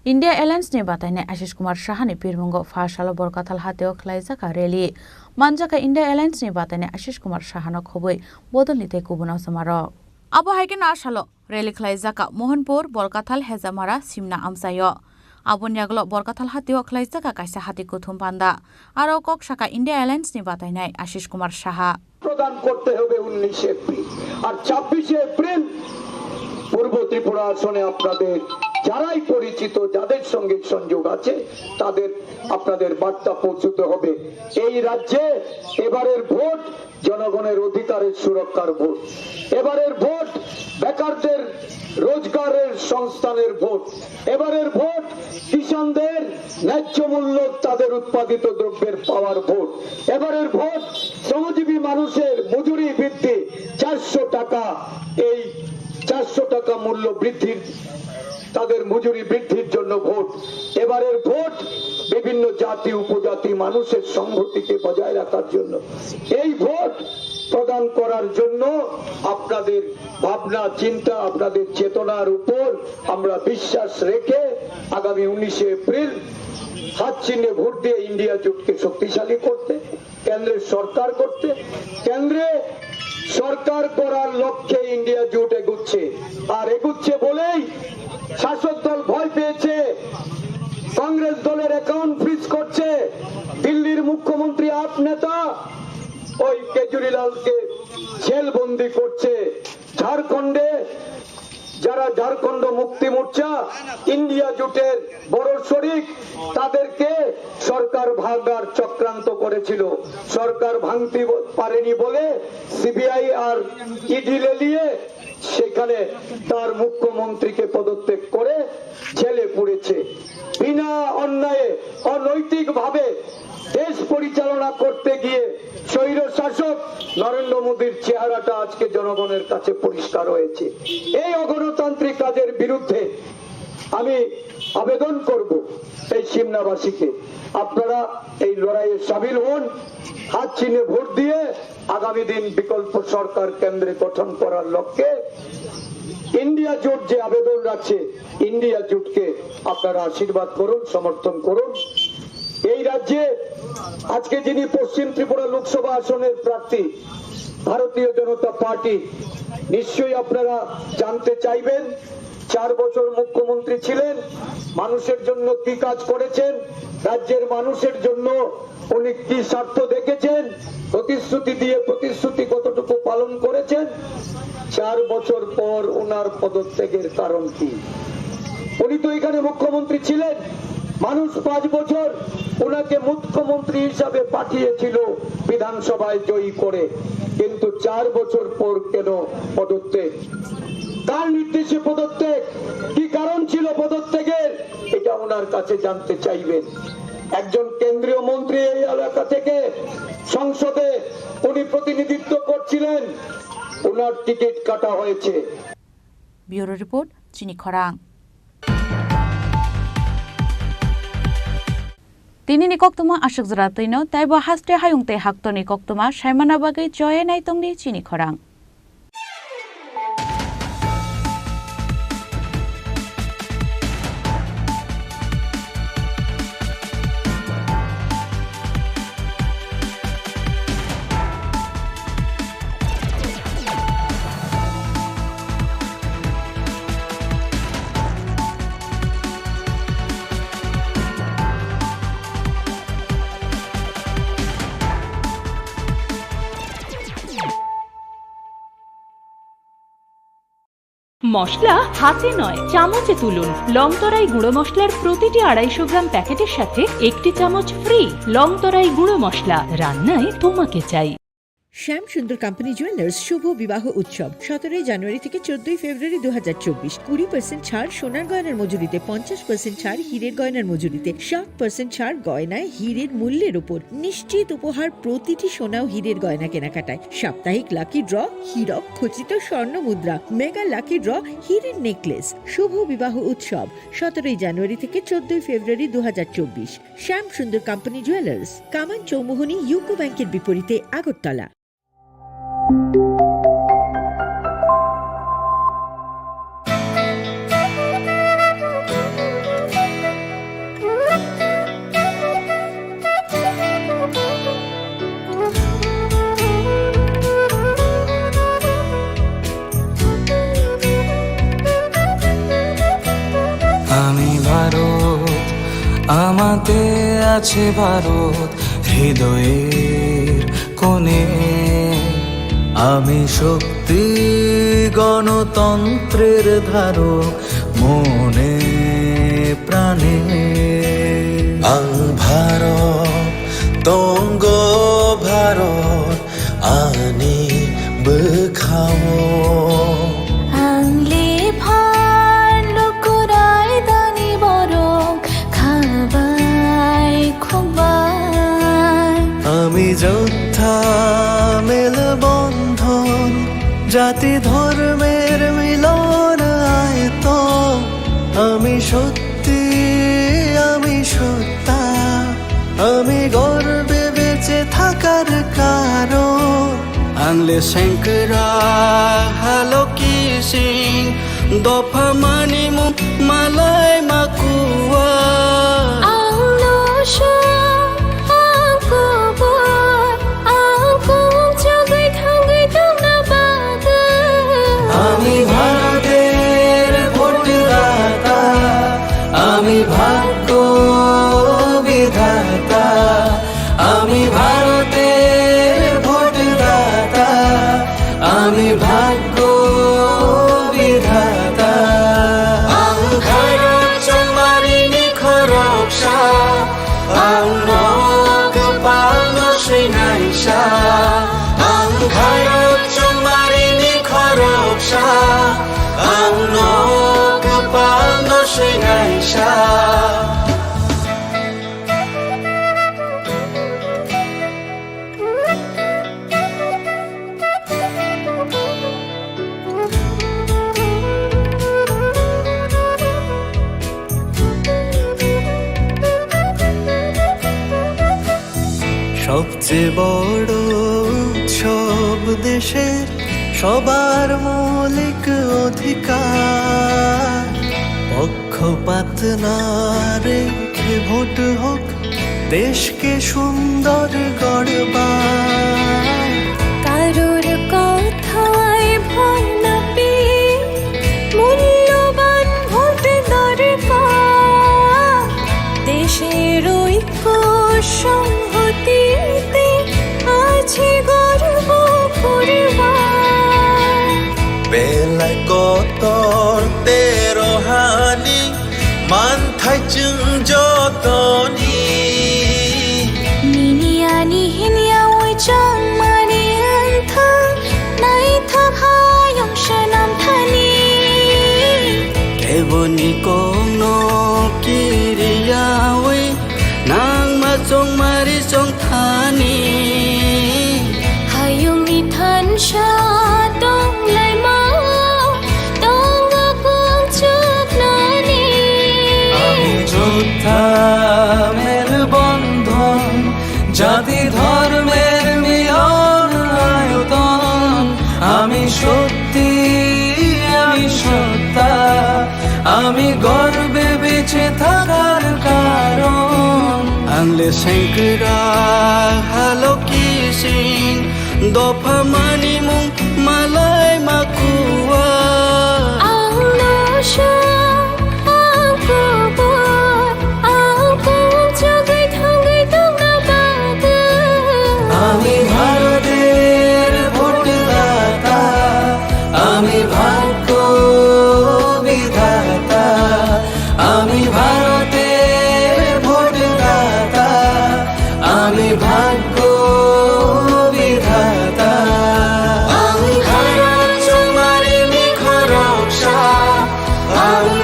India Airlines ne batayne Ashish Kumar Shahani Pirmungo Fashalo Borkathal Hateo Khlaijaka Rally Manjaka India Airlines ne batayne Ashish Kumar Shahano Khoboi Bodol nite Kubuna Samaro Abo Haiken Ashalo Rally Khlaijaka Mohanpur Borkathal Hezamara Simna Amsayo Abonyaglo Borkathal Hateo Khlaijaka Kaisa Hati Kuthum Panda Aro Kok Shaka India Airlines ne batayne Ashish Kumar Shaha প্রদান করতে হবে 19 April, আর 26 April পূর্ব ত্রিপুরা আসনে আপনাদের যারাই পরিচিত, যাদের সঙ্গে সংযোগ আছে, তাদের আপনাদের বার্তা পৌঁছতে হবে। এই রাজ্যে এবারের ভোট জনগণের অধিকারের সুরক্ষার ভোট, এবারের ভোট বেকারদের রোজগারের সংস্থানের ভোট, এবারের ভোট কিষানদের ন্যায্য মূল্য তাদের উৎপাদিত দ্রব্যের পাওয়ার ভোট, এবারের ভোট শ্রমজীবী মানুষের মজুরি বৃদ্ধি 400 টাকা, এই 400 টাকা মূল্য বৃদ্ধির, তাদের মজুরি বৃদ্ধির জন্য ভোট, এবারের ভোট বিভিন্ন জাতি উপজাতি মানুষের সংহতিকে বজায় রাখার জন্য। এই ভোট প্রদান করার জন্য আপনাদের ভাবনা চিন্তা, আপনাদের চেতনার উপর আমরা বিশ্বাস রেখে আগামী 19 এপ্রিল হাত চিহ্নে ভোট দিয়ে ইন্ডিয়া জোটকে শক্তিশালী করতে, কেন্দ্রের সরকার করতে, কেন্দ্রে সরকার করার লক্ষ্যে ইন্ডিয়া জোট এগুচ্ছে, আর এগুচ্ছে বলেই শাসক দল ভয় পেয়েছে, কংগ্রেস দলের অ্যাকাউন্ট ফ্রিজ করছে, দিল্লির মুখ্যমন্ত্রী আপ নেতা ওই কেজরিওয়ালকে জেলবন্দি করছে, ঝাড়খণ্ডে যারা ঝাড়খণ্ড মুক্তি মোর্চা ইন্ডিয়া জোটের বড় শরিক, তাদেরকে সরকার ভাঙার চক্রান্ত করেছিল, সরকার ভাঙতে পারেনি বলে সিবিআই আর ইডি লেলিয়ে সেখানে তার মুখ্যমন্ত্রীকে পদত্যাগ করে জেলে পুড়েছে। বিনা অন্যায়ে অনৈতিক ভাবে দেশ পরিচালনা করতে গিয়ে স্বৈর শাসক নরেন্দ্র মোদীর চেহারাটা আজকে জনগণের কাছে পরিষ্কার হয়েছে। এই অগণতান্ত্রিক কাজের বিরুদ্ধে আমি আবেদন করব এই সিমনাবাসীকে, আপনারা এই লড়াইয়ে সামিল হন, হাত চিহ্নে ভোট দিয়ে আগামী দিন বিকল্প সরকার কেন্দ্রে গঠন করার লক্ষ্যে ইন্ডিয়া জোট যে আবেদন রাখছে, ইন্ডিয়া জোটকে আপনারা আশীর্বাদ করুন, সমর্থন করুন। এই রাজ্যে আজকে যিনি পশ্চিম ত্রিপুরা লোকসভা আসনের প্রার্থী ভারতীয় জনতা পার্টি, নিশ্চয়ই আপনারা জানতে চাইবেন 4 বছর মুখ্যমন্ত্রী ছিলেন, মানুষের জন্য কি কাজ করেছেন, রাজ্যের মানুষের জন্য উনি কি স্বার্থ দেখেছেন, প্রতিশ্রুতি দিয়ে প্রতিশ্রুতি কতটুকু পালন করেছেন। 4 বছর পর ওনার পদত্যাগের কারণ কি? উনি তো এখানে মুখ্যমন্ত্রী ছিলেন, মানুষ 5 বছর ওনাকে মুখ্যমন্ত্রী হিসাবে পাঠিয়েছিল বিধানসভায় জয়ী করে, কিন্তু 4 বছর পর কেন পদত্যাগ? কার নির্দেশে পদত্যাগ? কি ওনার কাছে জানতে চাইবেন। একজন কেন্দ্রীয় মন্ত্রী এই এলাকা থেকে সংসদে উনি প্রতিনিধিত্ব করছিলেন, ওনার টিকিট কাটা হয়েছে। ব্যুরো রিপোর্ট, চিনি খরাং। তিনি নিকক্তমা আশক জরা তৈন তাইব হাস্তে হায়ুংতে হাক্ত নিকক্তমা সাইমানা বাগৈ জয়ে নাইতংনি চিনি খরাং। মশলা হাতে নয় চামচে তুলুন। লংতরাই গুঁড়ো মশলার প্রতিটি 250 গ্রাম প্যাকেটের সাথে 1টি চামচ ফ্রি। লংতরাই গুঁড়ো মশলা, রান্নায় তোমাকে চাই। শ্যাম সুন্দর কোম্পানি জুয়েলার্স শুভ বিবাহ উৎসব 17 জানুয়ারি থেকে 14 ফেব্রুয়ারি 2024। 20% ছাড় সোনার গয়নার মজুরিতে, 50% ছাড় হীরের গয়নার মজুরিতে, 60% ছাড় গয়নায় হীরের মূল্যের উপর। নিশ্চিত উপহার প্রতিটি সোনা ও হীরের গয়না কেনাকাটায়। সাপ্তাহিক লাকি ড্র, হীরক খচিত স্বর্ণ মুদ্রা, মেগা লাকি ড্র, হীরের নেকলেস। শুভ বিবাহ উৎসব 17 জানুয়ারি থেকে 14 ফেব্রুয়ারি 2024। শ্যাম সুন্দর কোম্পানি জুয়েলার্স, কামান চৌমুহনী ইউকো ব্যাংকের বিপরীতে, আগরতলা। আমি ভারত, আমাতে আছে ভারত হৃদয়ের কোণে। আমি শক্তি গণতন্ত্রের ধারক মনে প্রাণে। আং ভারত তঙ্গ ভারত আনি বখাও। আংলে ভার লোকরাই দানি বরং খাবাই খুবাই। আমি যোদ্ধা মেল বন্ধন, জাতি ধর্মের মিলন আয়ত। আমি সত্যি, আমি সত্তা, আমি গর্বে বেঁচে থাকার কারণ। আংলে শঙ্করা হ্যালো কিসিং দফা মানি মালাই মাকুয়া। আমি ভারতের ভোটদাতা, আমি ভাগ্য বিধাতা। আমি ভারতের ভোটদাতা, আমি ভাগ্য বিধাতা। আং ভারত চমারিনি খরকসা, আং নক পাল শ্রীনাইসা। আং ভারত চমারিনি খরকসা, আং নক পাল শ্রীনাইসা। সবচেয়ে বড় উৎসব দেশের সবার মৌলিক অধিকার। পক্ষপাত না রেখে ভোট হোক, দেশকে সুন্দর গড়বার। কারোর কথায় ভয় না পেয়ে মূল্যবান ভোট দরকার। দেশের ঐক্য সংহতিতে আছে গর্ব করবার। বেলায় কতর তেরো হানি মানথাই চুং যতনি। নিনিয়ানি হিনিয়া ওই চং মারি আন্থা নাই থাকায়ং সনাম থানি। কেবনি কোনো কিরি চংমারি চংথানি Hayung ithan sha tong lai mau tong akong chuk nani আমি যোদ্ধা মের বন্ধন জাতি ধর্মের মিলন আয়তন আমি সত্যি আমি সত্তা আমি গর্বে বেঁচে থাকার কারণ আংলে সেঙ্করা হ্যালো কিসিং দফা মানি মুং মালাই মাকুয়া ang no sha ang kubor ang kong chugai thangai tong na badu আমি ভারতের ভোটদাতা আমি ভাগ্য বিধাতা আমি ভারতের ভোটদাতা আমি ভাগ্য বিধাতা আমি ভারত চংমারি মি খরকসা আমি